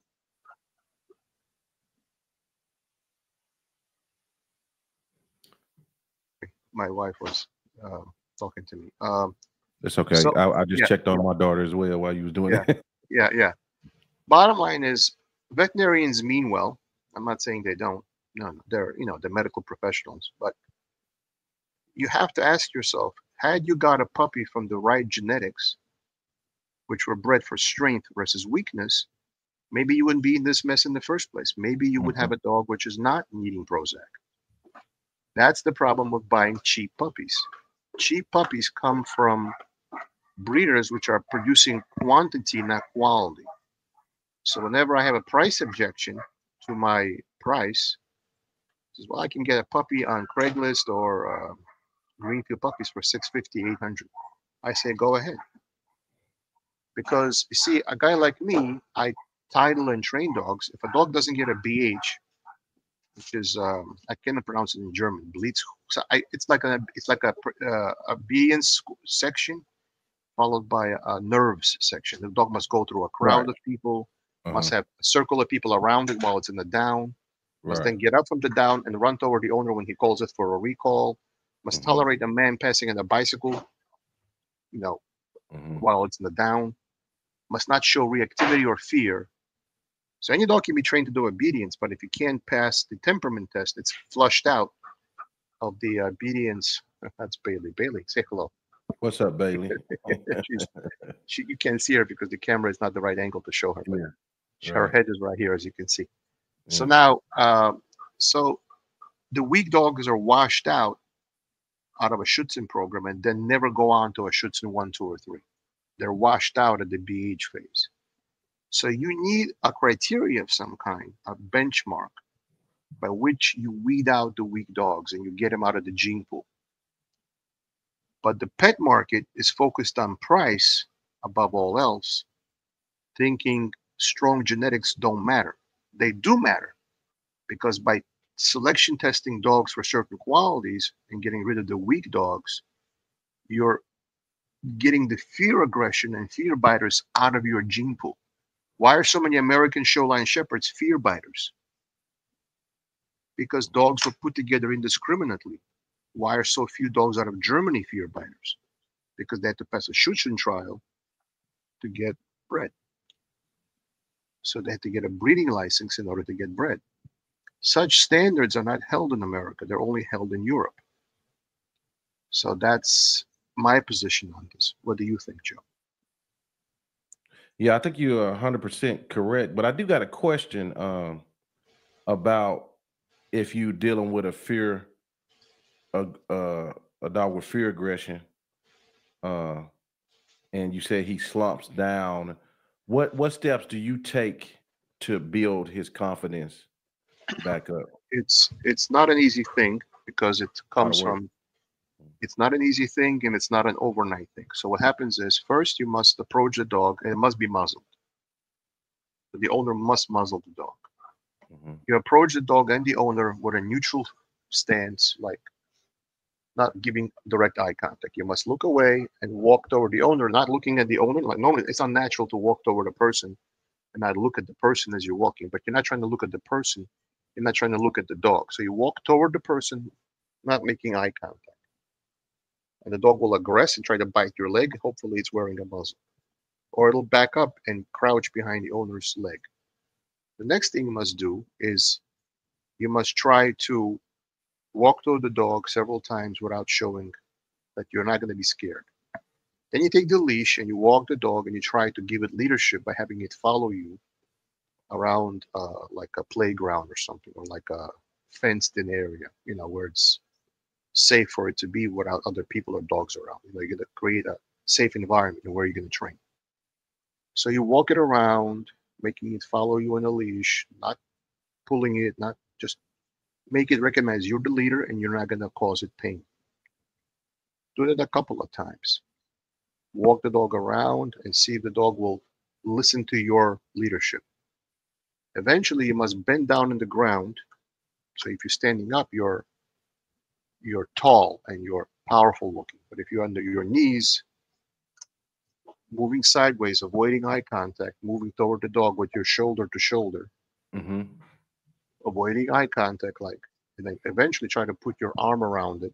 my wife was talking to me. It's okay. So I just yeah, checked on my daughter as well while you was doing yeah, that. yeah. Bottom line is veterinarians mean well. I'm not saying they don't. No, they're they're medical professionals, but you have to ask yourself, had you got a puppy from the right genetics, which were bred for strength versus weakness, maybe you wouldn't be in this mess in the first place. Maybe you would have Mhm. a dog which is not needing Prozac. That's the problem with buying cheap puppies. Cheap puppies come from breeders which are producing quantity, not quality. So whenever I have a price objection to my price, says, well, I can get a puppy on Craigslist or Greenfield puppies for 650, 800. I say, go ahead. Because you see, a guy like me, I title and train dogs. If a dog doesn't get a BH, which is I cannot pronounce it in German, Blitz. So it's like a obedience section followed by a nerves section. The dog must go through a Right. crowd of people, must Uh-huh. have a circle of people around it while it's in the down, must Right. then get up from the down and run toward the owner when he calls it for a recall, must Mhm. tolerate a man passing on a bicycle, you know, Mhm. while it's in the down, must not show reactivity or fear. So any dog can be trained to do obedience, but if you can't pass the temperament test, it's flushed out of the obedience. That's Bailey. Bailey, say hello. What's up, Bailey? She's, you can't see her because the camera is not the right angle to show her, but Yeah. her Right. head is right here, as you can see. So Yeah. now, so the weak dogs are washed out of a Schutzen program and then never go on to a Schutzen 1, 2, or 3. They're washed out at the BH phase. So you need a criteria of some kind, a benchmark by which you weed out the weak dogs and you get them out of the gene pool. But the pet market is focused on price above all else, thinking strong genetics don't matter. They do matter because by selection testing dogs for certain qualities and getting rid of the weak dogs, you're getting the fear aggression and fear biters out of your gene pool. Why are so many American Showline Shepherds fear biters? Because dogs were put together indiscriminately. Why are so few dogs out of Germany fear biters? Because they had to pass a Schutzen trial to get bred. So they had to get a breeding license in order to get bred. Such standards are not held in America, they're only held in Europe. So that's my position on this. What do you think, Joe? Yeah, I think you're 100% correct, but I do got a question about if you dealing with a, a dog with fear aggression, uh, and you say he slumps down. What steps do you take to build his confidence back up? It's not an easy thing because it A lot of comes work. from it's not an easy thing and it's not an overnight thing. So what happens is first you must approach the dog and it must be muzzled. The owner must muzzle the dog. Mhm. You approach the dog and the owner with a neutral stance, like not giving direct eye contact. You must look away and walk toward the owner, not looking at the owner. Like normally, it's unnatural to walk toward a person and not look at the person as you're walking. But you're not trying to look at the person. You're not trying to look at the dog. So you walk toward the person, not making eye contact. And the dog will aggress and try to bite your leg. Hopefully, it's wearing a muzzle, or it'll back up and crouch behind the owner's leg. The next thing you must do is you must try to walk toward the dog several times without showing that you're not going to be scared. Then you take the leash and you walk the dog and you try to give it leadership by having it follow you around like a playground or something, or like a fenced in area, where it's safe for it to be without other people or dogs around. You're going to create a safe environment where you're going to train. So you walk it around, making it follow you on a leash, not pulling it, not just make it recognize you're the leader and you're not going to cause it pain. Do it a couple of times. Walk the dog around and see if the dog will listen to your leadership. Eventually, you must bend down in the ground. So if you're standing up, you're tall and you're powerful looking. But if you're under your knees, moving sideways, avoiding eye contact, moving toward the dog with your shoulder to shoulder, Mhm. avoiding eye contact, like, and then eventually try to put your arm around it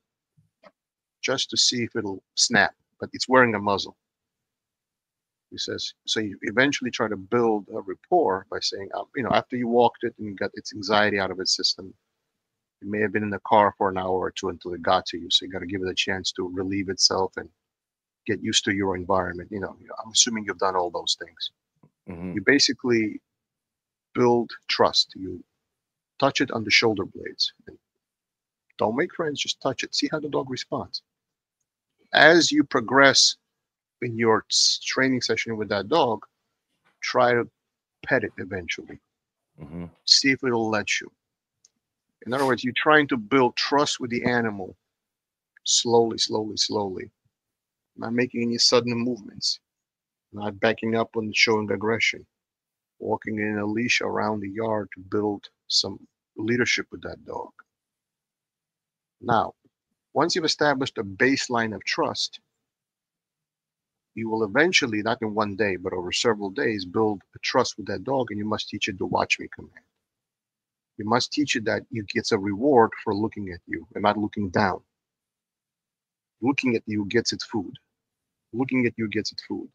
just to see if it'll snap. But it's wearing a muzzle. He says, so you eventually try to build a rapport by saying, after you walked it and you got its anxiety out of its system, it may have been in the car for an hour or two until it got to you. So you got to give it a chance to relieve itself and get used to your environment. I'm assuming you've done all those things. You Mhm. basically build trust. You touch it on the shoulder blades. And don't make friends, just touch it. See how the dog responds. As you progress in your training session with that dog, try to pet it eventually. Hmm. See if it'll let you. In other words, you're trying to build trust with the animal slowly, slowly, slowly, not making any sudden movements, not backing up and showing aggression, walking in a leash around the yard to build some leadership with that dog. Now, once you've established a baseline of trust, you will eventually, not in one day, but over several days, build a trust with that dog, and you must teach it the watch me command. You must teach it that it gets a reward for looking at you and not looking down. Looking at you gets its food. Looking at you gets its food.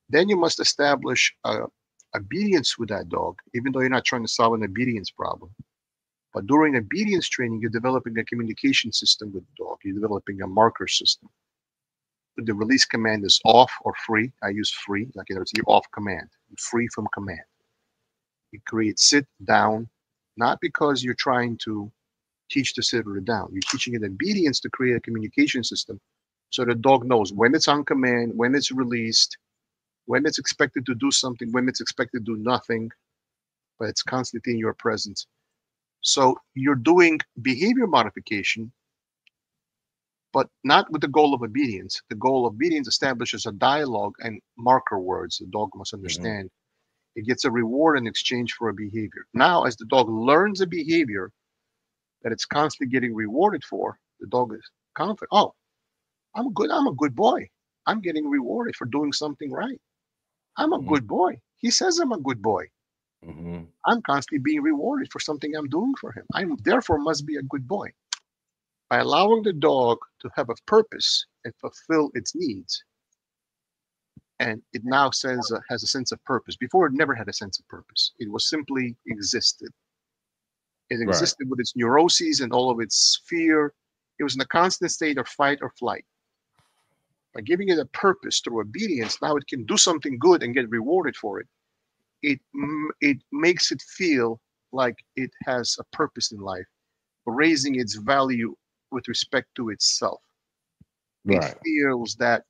Then you must establish obedience with that dog, even though you're not trying to solve an obedience problem. But during obedience training, you're developing a communication system with the dog. You're developing a marker system. The release command is off or free. I use free, like it's your off command, free from command. You create sit down, not because you're trying to teach the sitter down. You're teaching it obedience to create a communication system so the dog knows when it's on command, when it's released, when it's expected to do something, when it's expected to do nothing, but it's constantly in your presence. So you're doing behavior modification, but not with the goal of obedience. The goal of obedience establishes a dialogue and marker words the dog must Hmm. understand. It gets a reward in exchange for a behavior. Now, as the dog learns a behavior that it's constantly getting rewarded for, the dog is confident. Oh, I'm good. I'm a good boy. I'm getting rewarded for doing something right. I'm a Hmm. good boy. He says I'm a good boy. Hmm. I'm constantly being rewarded for something I'm doing for him. I therefore must be a good boy. By allowing the dog to have a purpose and fulfill its needs, and it now has a sense of purpose. Before, it never had a sense of purpose. It was simply existed. It Right. existed with its neuroses and all of its fear. It was in a constant state of fight or flight. By giving it a purpose through obedience, now it can do something good and get rewarded for it. It makes it feel like it has a purpose in life, raising its value with respect to itself. It Right. feels that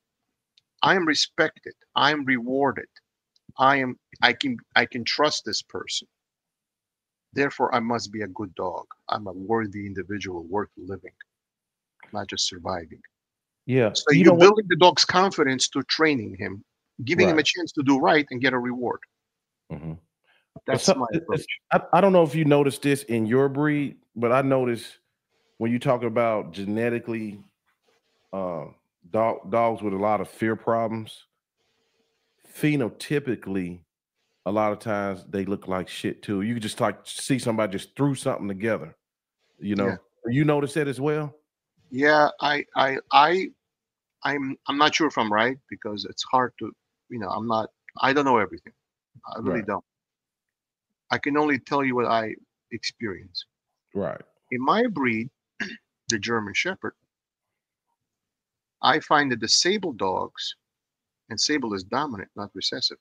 I am respected, I am rewarded, I can trust this person. Therefore, I must be a good dog. I'm a worthy individual worth living, not just surviving. Yeah. So You you're know what? building the dog's confidence to training him, giving him a Right. chance to do right and get a reward. Hmm. That's So my approach. I don't know if you noticed this in your breed, but I noticed when you talk about genetically uh, dogs with a lot of fear problems, phenotypically, a lot of times they look like shit too. You could just like see somebody just threw something together. You Yeah. know, you notice that as well. Yeah, I'm not sure if I'm right because it's hard to, I don't know everything. I really Right. don't. I can only tell you what I experience. Right. In my breed, the German Shepherd, I find that the sable dogs, and sable is dominant, not recessive.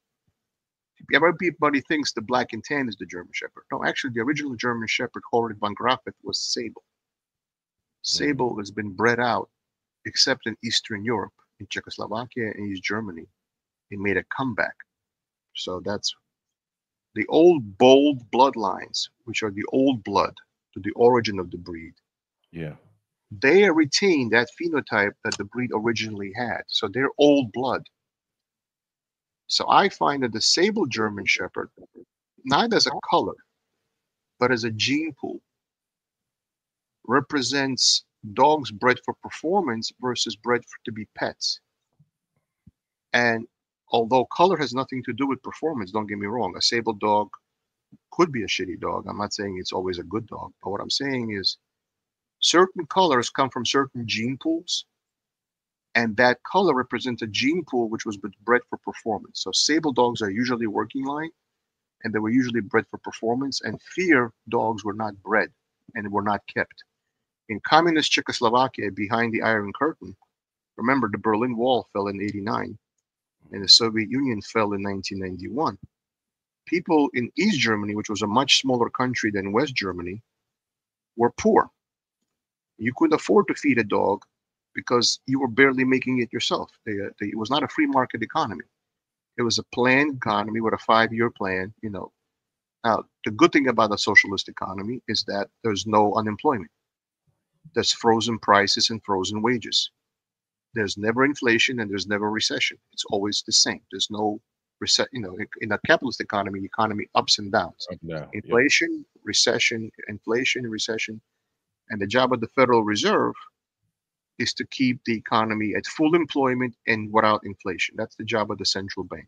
Everybody thinks the black and tan is the German Shepherd. No, actually, the original German Shepherd, Ulrich von Grafeth, was sable. Mhm. Sable has been bred out, except in Eastern Europe, in Czechoslovakia and East Germany. It made a comeback. So that's the old bold bloodlines, which are the old blood to the origin of the breed. Yeah. They retain that phenotype that the breed originally had. So they're old blood. So I find that the sable German Shepherd, not as a color, but as a gene pool, represents dogs bred for performance versus bred to be pets. And although color has nothing to do with performance, don't get me wrong, a sable dog could be a shitty dog. I'm not saying it's always a good dog, but what I'm saying is certain colors come from certain gene pools, and that color represents a gene pool which was bred for performance. So sable dogs are usually working line, and they were usually bred for performance, and fear dogs were not bred and were not kept. In communist Czechoslovakia, behind the Iron Curtain, remember the Berlin Wall fell in '89 and the Mhm. Soviet Union fell in 1991. people in East Germany, which was a much smaller country than West Germany, were poor. You couldn't afford to feed a dog because you were barely making it yourself. It was not a free market economy. It was a planned economy with a 5-year plan. Now, the good thing about a socialist economy is that there's no unemployment. There's frozen prices and frozen wages. There's never inflation and there's never recession. It's always the same. There's no reset. In a capitalist economy ups and downs. Up and down. Yep. Inflation, recession, inflation, recession. And the job of the Federal Reserve is to keep the economy at full employment and without inflation. That's the job of the central bank.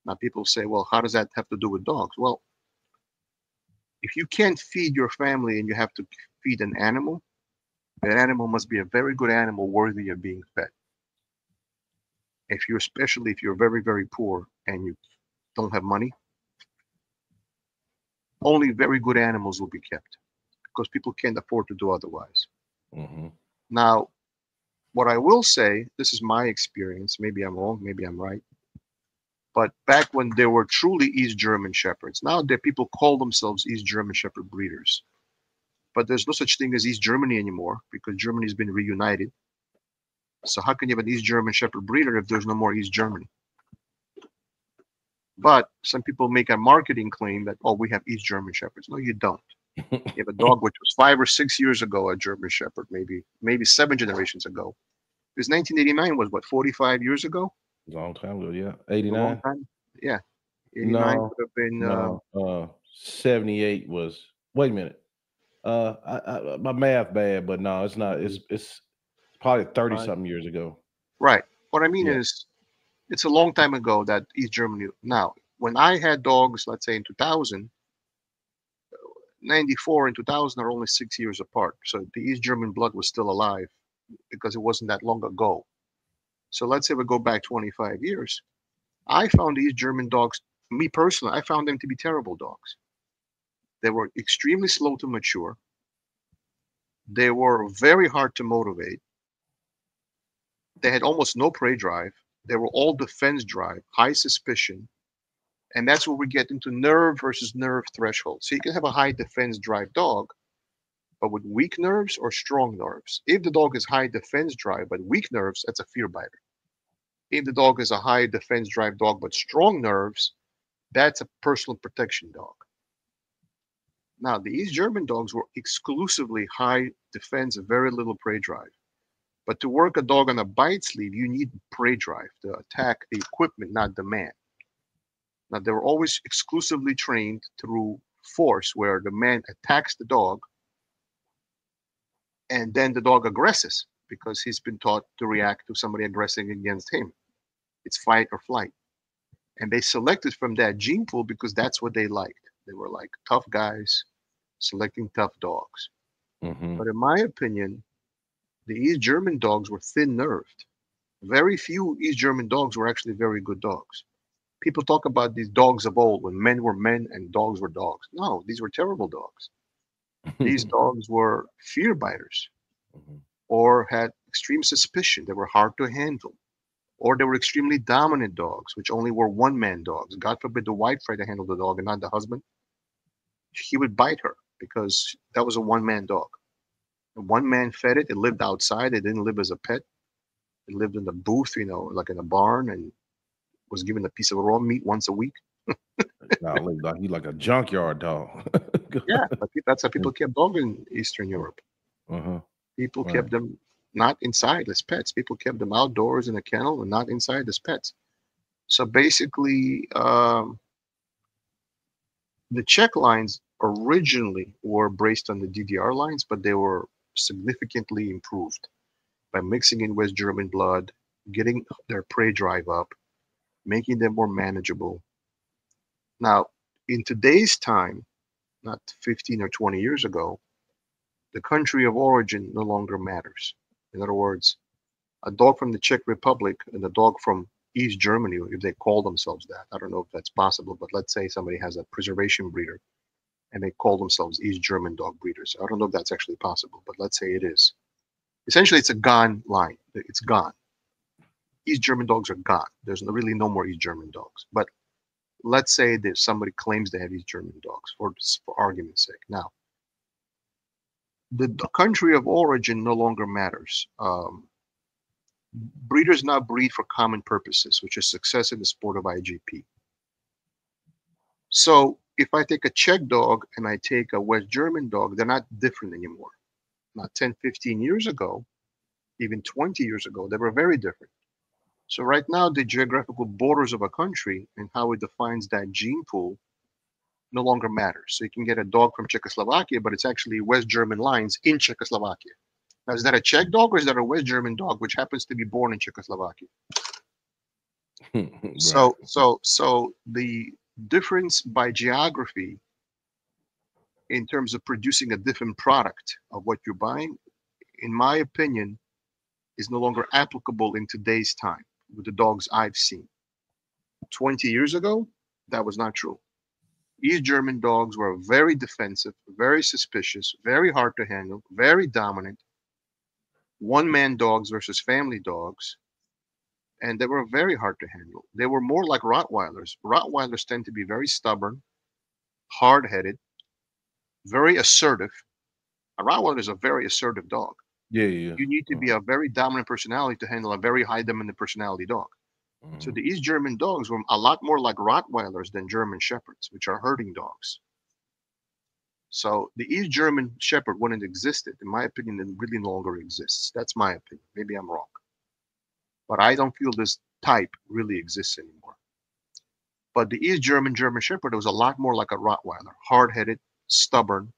Now, people say, well, how does that have to do with dogs? Well, if you can't feed your family and you have to feed an animal, that animal must be a very good animal worthy of being fed. Especially if you're very, very poor and you don't have money, only very good animals will be kept because people can't afford to do otherwise. Mm-hmm. Now, what I will say, this is my experience, maybe I'm wrong, maybe I'm right, but back when there were truly East German Shepherds, now there people call themselves East German Shepherd breeders, but there's no such thing as East Germany anymore because Germany's been reunited. So how can you have an East German Shepherd breeder if there's no more East Germany? But some people make a marketing claim that, oh, we have East German Shepherds. No, you don't. You have a dog which was 5 or 6 years ago, a German Shepherd, maybe 7 generations ago. Because 1989 was what, 45 years ago? Long time ago, yeah. A long 89? time. Yeah, 89 No, would have been. no. 78 was. Wait a minute. My math bad, but no, it's not. It's probably 30 Right. something years ago. Right. What I mean Yeah. is, it's a long time ago that East Germany. Now, when I had dogs, let's say in 2000, 94 and 2000 are only 6 years apart. So the East German blood was still alive because it wasn't that long ago. So let's say we go back 25 years. I found these German dogs, me personally, I found them to be terrible dogs. They were extremely slow to mature. They were very hard to motivate. They had almost no prey drive. They were all defense drive, high suspicion. And that's where we get into nerve versus nerve threshold. So you can have a high defense drive dog, but with weak nerves or strong nerves. If the dog is high defense drive but weak nerves, that's a fear biter. If the dog is a high defense drive dog but strong nerves, that's a personal protection dog. Now, the East German dogs were exclusively high defense, very little prey drive. But to work a dog on a bite sleeve, you need prey drive to attack the equipment, not the man. Now, they were always exclusively trained through force, where the man attacks the dog and then the dog aggresses because he's been taught to react to somebody aggressing against him. It's fight or flight. And they selected from that gene pool because that's what they liked. They were like tough guys selecting tough dogs. Mm-hmm. But in my opinion, the East German dogs were thin nerved. Very few East German dogs were actually very good dogs. People talk about these dogs of old when men were men and dogs were dogs. No, these were terrible dogs. These dogs were fear biters Mm-hmm. or had extreme suspicion. They were hard to handle. Or they were extremely dominant dogs, which only were one man dogs. God forbid the wife tried to handle the dog and not the husband. He would bite her because that was a one man dog. And one man fed it. It lived outside. It didn't live as a pet. It lived in the booth, like in a barn, and was given a piece of raw meat once a week. Now look like you like a junkyard dog. Yeah, but that's how people kept dogs in Eastern Europe. Uh-huh. People Right. kept them not inside as pets. People kept them outdoors in a kennel and not inside as pets. So basically, the Czech lines originally were based on the DDR lines, but they were significantly improved by mixing in West German blood, getting their prey drive up, making them more manageable. Now, in today's time, not 15 or 20 years ago, the country of origin no longer matters. In other words, a dog from the Czech Republic and a dog from East Germany, if they call themselves that, I don't know if that's possible, but let's say somebody has a preservation breeder and they call themselves East German dog breeders. I don't know if that's actually possible, but let's say it is. Essentially, it's a gone line. It's gone. East German dogs are gone. There's really no more East German dogs. But Let's say that somebody claims they have these German dogs, for argument's sake. Now, the country of origin no longer matters. Breeders now breed for common purposes, which is success in the sport of IGP. So if I take a Czech dog and I take a West German dog, they're not different anymore. Not 10, 15 years ago, even 20 years ago, they were very different. So right now, the geographical borders of a country and how it defines that gene pool no longer matters. So you can get a dog from Czechoslovakia, but it's actually West German lines in Czechoslovakia. Now, is that a Czech dog or is that a West German dog which happens to be born in Czechoslovakia? Right. So the difference by geography in terms of producing a different product of what you're buying, in my opinion, is no longer applicable in today's time with the dogs I've seen. 20 years ago, that was not true. East German dogs were very defensive, very suspicious, very hard to handle, very dominant, one man dogs versus family dogs, and they were very hard to handle. They were more like Rottweilers. Rottweilers tend to be very stubborn, hard headed, very assertive. A Rottweiler is a very assertive dog. Yeah, yeah. You need to be a very dominant personality to handle a very high dominant personality dog. So Mhm. the East German dogs were a lot more like Rottweilers than German Shepherds, which are herding dogs. So the East German Shepherd, when it existed, in my opinion, it really no longer exists. That's my opinion. Maybe I'm wrong, but I don't feel this type really exists anymore. But the East German Shepherd was a lot more like a Rottweiler, hard-headed, stubborn,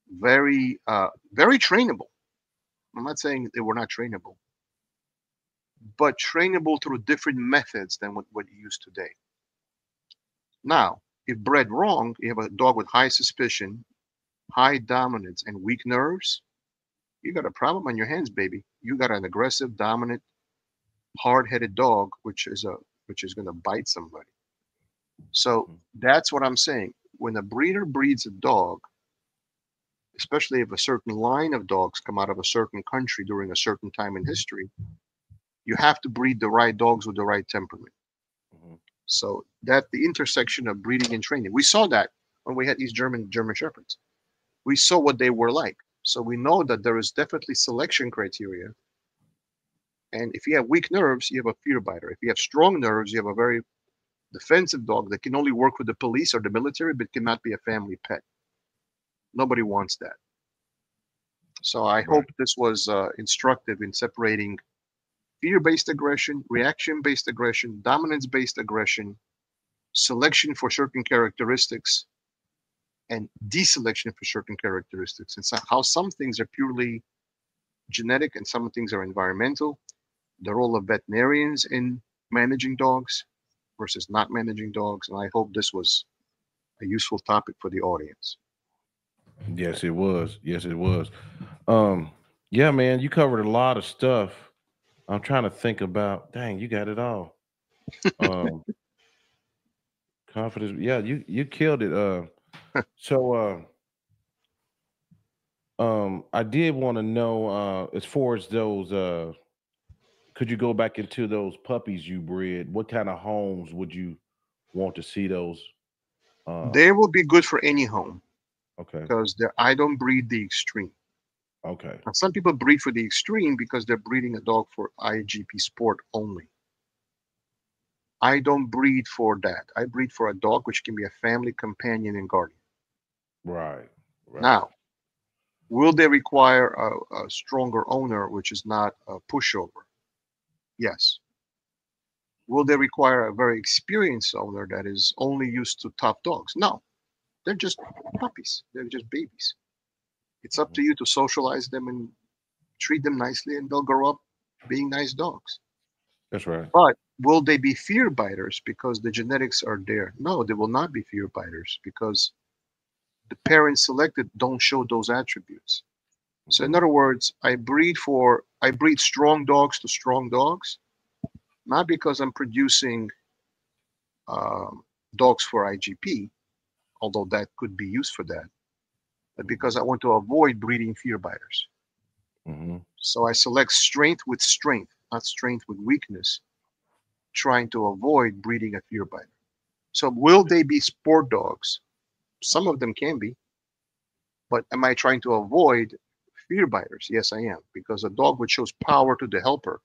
very trainable. I'm not saying they were not trainable, but trainable through different methods than what you use today. Now, if bred wrong, you have a dog with high suspicion, high dominance, and weak nerves. You got a problem on your hands, baby. You got an aggressive, dominant, hard-headed dog, which is going to bite somebody. So Mhm. that's what I'm saying. When a breeder breeds a dog, especially if a certain line of dogs come out of a certain country during a certain time in history, you have to breed the right dogs with the right temperament. Mhm. So that the intersection of breeding and training, we saw that when we had these German shepherds. We saw what they were like. So we know that there is definitely selection criteria. And if you have weak nerves, you have a fear biter. If you have strong nerves, you have a very defensive dog that can only work with the police or the military, but cannot be a family pet. Nobody wants that. So I Right. hope this was instructive in separating fear-based aggression, reaction-based aggression, dominance-based aggression, selection for certain characteristics, and deselection for certain characteristics, and so how some things are purely genetic and some things are environmental, the role of veterinarians in managing dogs versus not managing dogs. And I hope this was a useful topic for the audience. Yes, it was. Yes, it was. Um, yeah, man, you covered a lot of stuff. I'm trying to think about. Dang, you got it all. Um, confidence. Yeah, you killed it. So I did want to know, as far as those, could you go back into those puppies you bred? What kind of homes would you want to see those? Uh, They will be good for any home okay, because I don't breed the extreme. okay, Now, some people breed for the extreme because they're breeding a dog for IGP sport only. I don't breed for that. I breed for a dog which can be a family companion and guardian. right, right. Now, will they require a stronger owner, which is not a pushover? Yes. Will they require a very experienced owner that is only used to tough dogs? No. They're just puppies. They're just babies. It's up Mhm. to you to socialize them and treat them nicely, and they'll grow up being nice dogs. That's right. But will they be fear biters because the genetics are there? No, they will not be fear biters because the parents selected don't show those attributes. So in Mhm. other words, I breed strong dogs to strong dogs, not because I'm producing um, dogs for IGP, although that could be used for that, but because Mhm. I want to avoid breeding fear biters. Mhm. So I select strength with strength, not strength with weakness, trying to avoid breeding a fear biter. So will they be sport dogs? Some of them can be, but am I trying to avoid fear biters? Yes, I am, because a dog which shows power to the helper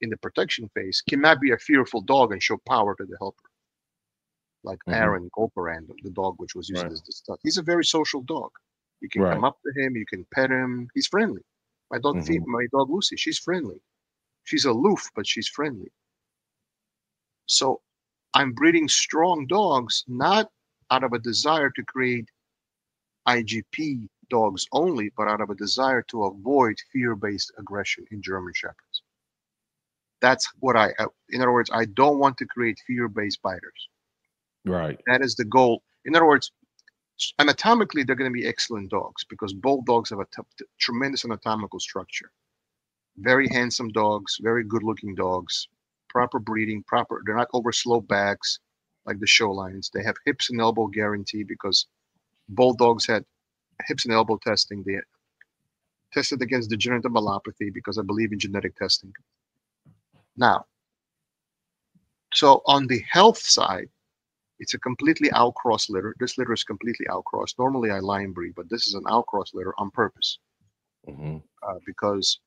in the protection phase cannot be a fearful dog and show power to the helper, like Hmm. Aaron Goparan, the dog which was used Right. as the stud. He's a very social dog. You can come Right. up to him, you can pet him. He's friendly. Hmm. My dog Lucy, she's friendly. She's aloof, but she's friendly. So I'm breeding strong dogs not out of a desire to create IGP dogs only, but out of a desire to avoid fear-based aggression in German Shepherds. That's what in other words, I don't want to create fear-based biters. Right. That is the goal. In other words, anatomically, they're going to be excellent dogs because both dogs have a tremendous anatomical structure. Very handsome dogs, very good-looking dogs, proper breeding, they're not over slow backs like the show lines. They have hips and elbow guarantee because both dogs had hips and elbow testing. They tested against degenerative myelopathy because I believe in genetic testing. Now, so on the health side, it's a completely outcross litter. This litter is completely outcrossed. Normally I line breed, but this is an outcross litter on purpose Hmm. because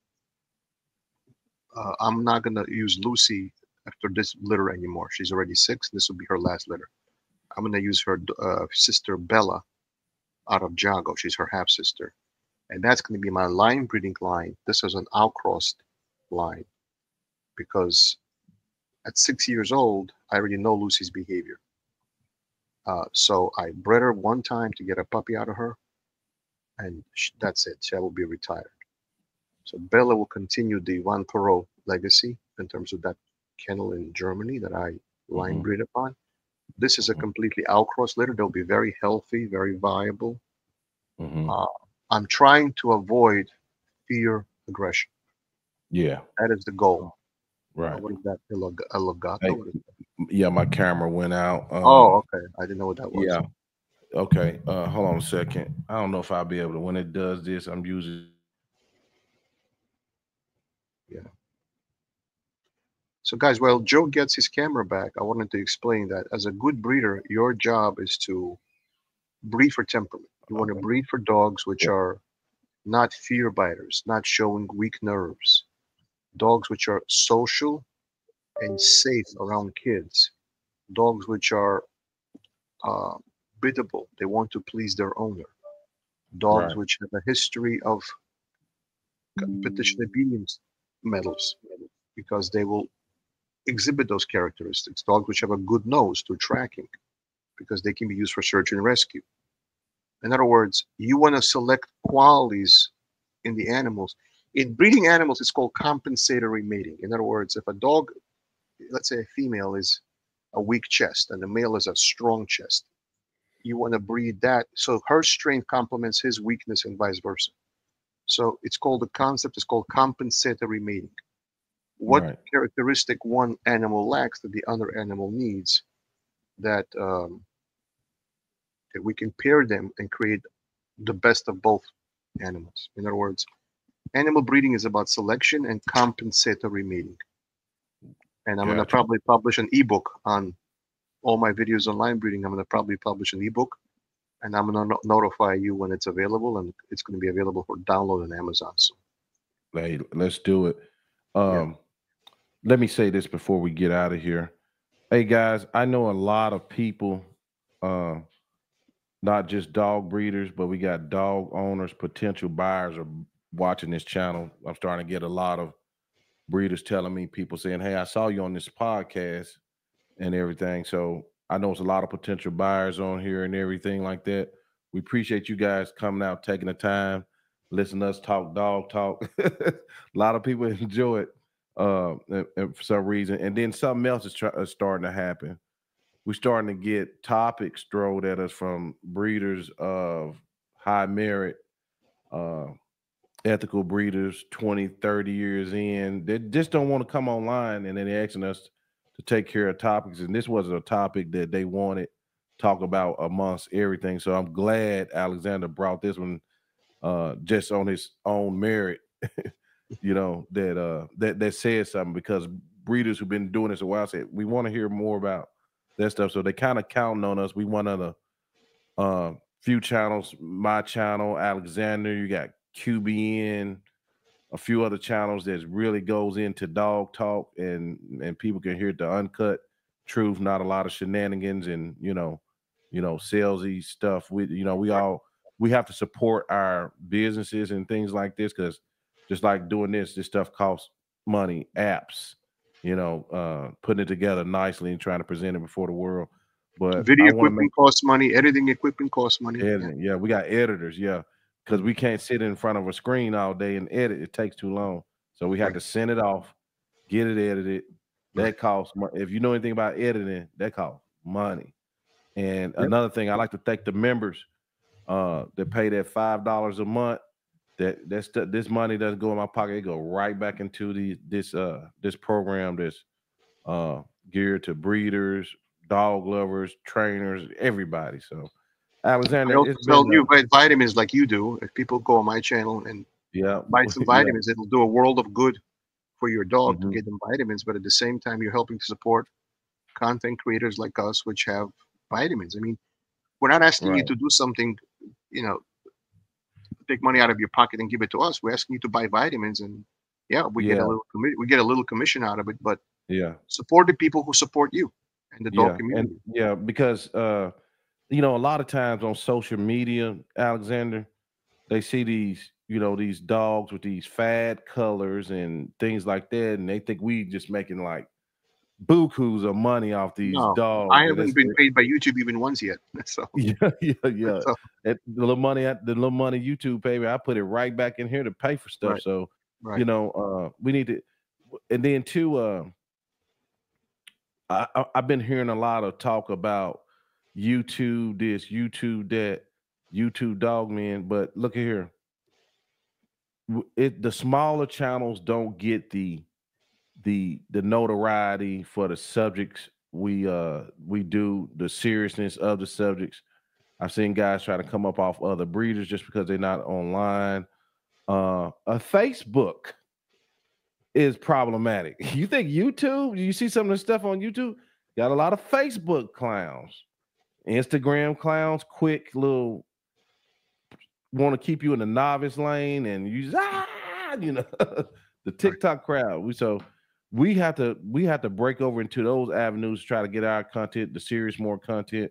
I'm not going to use Lucy after this litter anymore. She's already 6. This will be her last litter. I'm going to use her sister Bella out of Jago. She's her half sister. And that's going to be my line breeding line. This is an outcrossed line because at 6 years old, I already know Lucy's behavior. So I bred her one time to get a puppy out of her, and that's it. She will be retired. So Bella will continue the Van Perot legacy in terms of that kennel in Germany that I line Hmm. breed upon. This is a Hmm. completely outcross litter. They'll be very healthy, very viable. Hmm. Uh, I'm trying to avoid fear aggression. Yeah. That is the goal. Right. What is that? Elagato? Hey, What is that? yeah, my camera went out. Oh, okay. I didn't know what that was. Yeah. Okay. Hold on a second. I don't know if I'll be able to. When it does this, I'm usually Yeah. So, guys, while Joe gets his camera back, I wanted to explain that as a good breeder, your job is to breed for temperament. You want to okay. breed for dogs which Yeah. are not fear biters, not showing weak nerves, dogs which are social and safe around kids, dogs which are uh, biddable. They want to please their owner, dogs Right. which have a history of competition obedience medals because they will exhibit those characteristics. Dogs which have a good nose to tracking because they can be used for search and rescue. In other words, you want to select qualities in the animals. In breeding animals, it's called compensatory mating. In other words, if a dog, let's say a female is a weak chest and the male is a strong chest, you want to breed that so her strength complements his weakness and vice versa. So it's called the concept is called compensatory mating. What Right. characteristic one animal lacks that the other animal needs that that we can pair them and create the best of both animals. In other words, animal breeding is about selection and compensatory mating. And I'm going to Gotcha. probably publish an ebook on all my videos on line breeding. I'm going to probably publish an ebook and I'm going to notify you when it's available and it's going to be available for download on Amazon. So, Hey, let's do it. yeah. Um, Let me say this before we get out of here. Hey guys, I know a lot of people, uh, not just dog breeders, but we got dog owners, potential buyers are watching this channel. I'm starting to get a lot of breeders telling me, people saying, "Hey, I saw you on this podcast and everything." So I know it's a lot of potential buyers on here and everything like that. We appreciate you guys coming out, taking the time, listen to us talk dog talk. A lot of people enjoy it and for some reason. And then something else is starting to happen. We're starting to get topics thrown at us from breeders of high merit, uh, ethical breeders 20, 30 years in. They just don't want to come online and then they're asking us to take care of topics. And this wasn't a topic that they wanted talk about amongst everything. So I'm glad Alexander brought this one just on his own merit, that said something because breeders who've been doing this a while said we want to hear more about that stuff. So they kind of counting on us. We one of the few channels, my channel, Alexander, you got QBN, a few other channels that really goes into dog talk, and people can hear the uncut truth, not a lot of shenanigans and salesy stuff. We have to support our businesses and things like this, because just like doing this stuff costs money. Apps, putting it together nicely and trying to present it before the world. But I Video want to make equipment costs money. Editing equipment costs money. Yeah, editing. Yeah, we got editors. Yeah, because mhm, we can't sit in front of a screen all day and edit. It takes too long. So we had right, to send it off, get it edited. right. That costs money. If you know anything about editing, that costs money. And Yep. another thing, I like to thank the members that pay that $5 a month. This money doesn't go in my pocket. It go right back into this program that's uh geared to breeders, dog lovers, trainers, everybody. So I Alexander, also it's sell been NuVet vitamins like you do. If people go on my channel and yeah, buy some yeah, vitamins, it'll do a world of good for your dog to hmm get them vitamins. But at the same time, you're helping to support content creators like us, which have vitamins. I mean, we're not asking you right, to do something, you know, take money out of your pocket and give it to us. We're asking you to buy vitamins, and yeah, yeah, we get a little commission out of it. But yeah, support the people who support you and the dog yeah, and community. yeah, because a lot of times on social media, Alexander, they see these dogs with these fad colors and things like that, and they think we just making like bukus of money off these No, I dogs, and haven't been paid by YouTube even once yet. So, yeah, yeah, yeah. so The little money YouTube pay me, I put it right back in here to pay for stuff. right, So, right. we need to, and then too, I've been hearing a lot of talk about YouTube this, YouTube that, YouTube dog man. But look at here, the smaller channels don't get the notoriety for the subjects we do, the seriousness of the subjects. I've seen guys try to come up off other breeders just because they're not online. A Facebook is problematic. You think YouTube? You see some of the stuff on YouTube? Got a lot of Facebook clowns, Instagram clowns, quick little want to keep you in the novice lane, and the Right. TikTok crowd. We have to break over into those avenues, try to get our content, the serious more content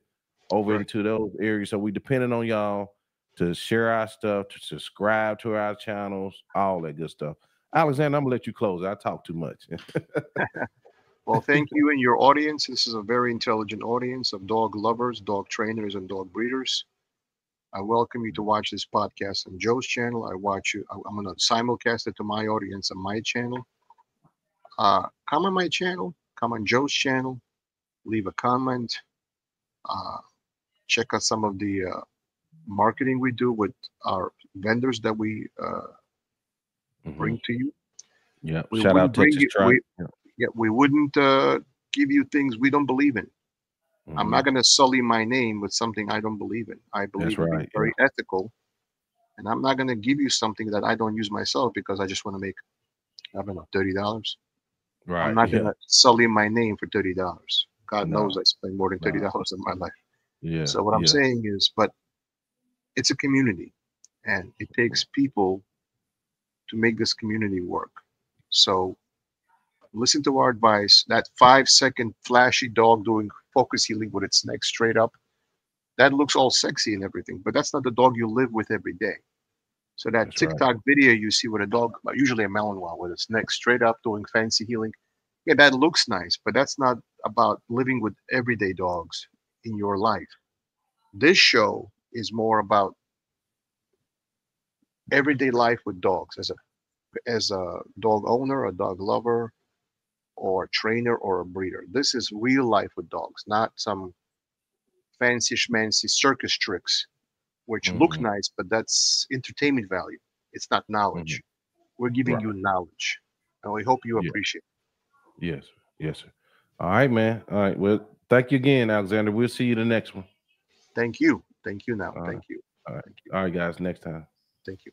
over Right. into those areas. So we depending on y'all to share our stuff, to subscribe to our channels, all that good stuff. Alexander, I'm gonna let you close. I talk too much. Well, thank you and your audience. This is a very intelligent audience of dog lovers, dog trainers, and dog breeders. I welcome you to watch this podcast on Joe's channel. I'm going to simulcast it to my audience on my channel. Come on my channel, come on Joe's channel, leave a comment, uh, check out some of the marketing we do with our vendors that we hmm bring to you. Yeah. We Shout wouldn't out bring Texas you, Truck. Yeah. yeah, we wouldn't give you things we don't believe in. I'm not hmm going to sully my name with something I don't believe in. I That's believe in being right. Yeah. very ethical, and I'm not going to give you something that I don't use myself because I just want to make, I don't know, $30. I'm Right. not going Yeah. to sully my name for $30. God knows No. I spend more than No. $30 in my life. Yeah. So what I'm Yeah. saying is, but it's a community, and it takes people to make this community work. So listen to our advice. That 5 second flashy dog doing focus healing with its neck straight up, that looks all sexy and everything, but that's not the dog you live with every day. So that That's right. TikTok video you see with a dog, usually a Malinois, with its neck straight up doing fancy healing, yeah, that looks nice, but that's not about living with everyday dogs in your life. This show is more about everyday life with dogs as a dog owner, a dog lover, or a trainer or a breeder. This is real life with dogs, not some fancy schmancy circus tricks, which look hmm nice, but that's entertainment value. It's not hmm knowledge. We're giving you Right. knowledge, and we hope you Yeah. appreciate it. Yes. Yes, sir. All right, man. All right. Well, thank you again, Alexander. We'll see you the next one. Thank you. Thank you now. All right. Thank you. All right. Thank you. All right, guys. Next time. Thank you.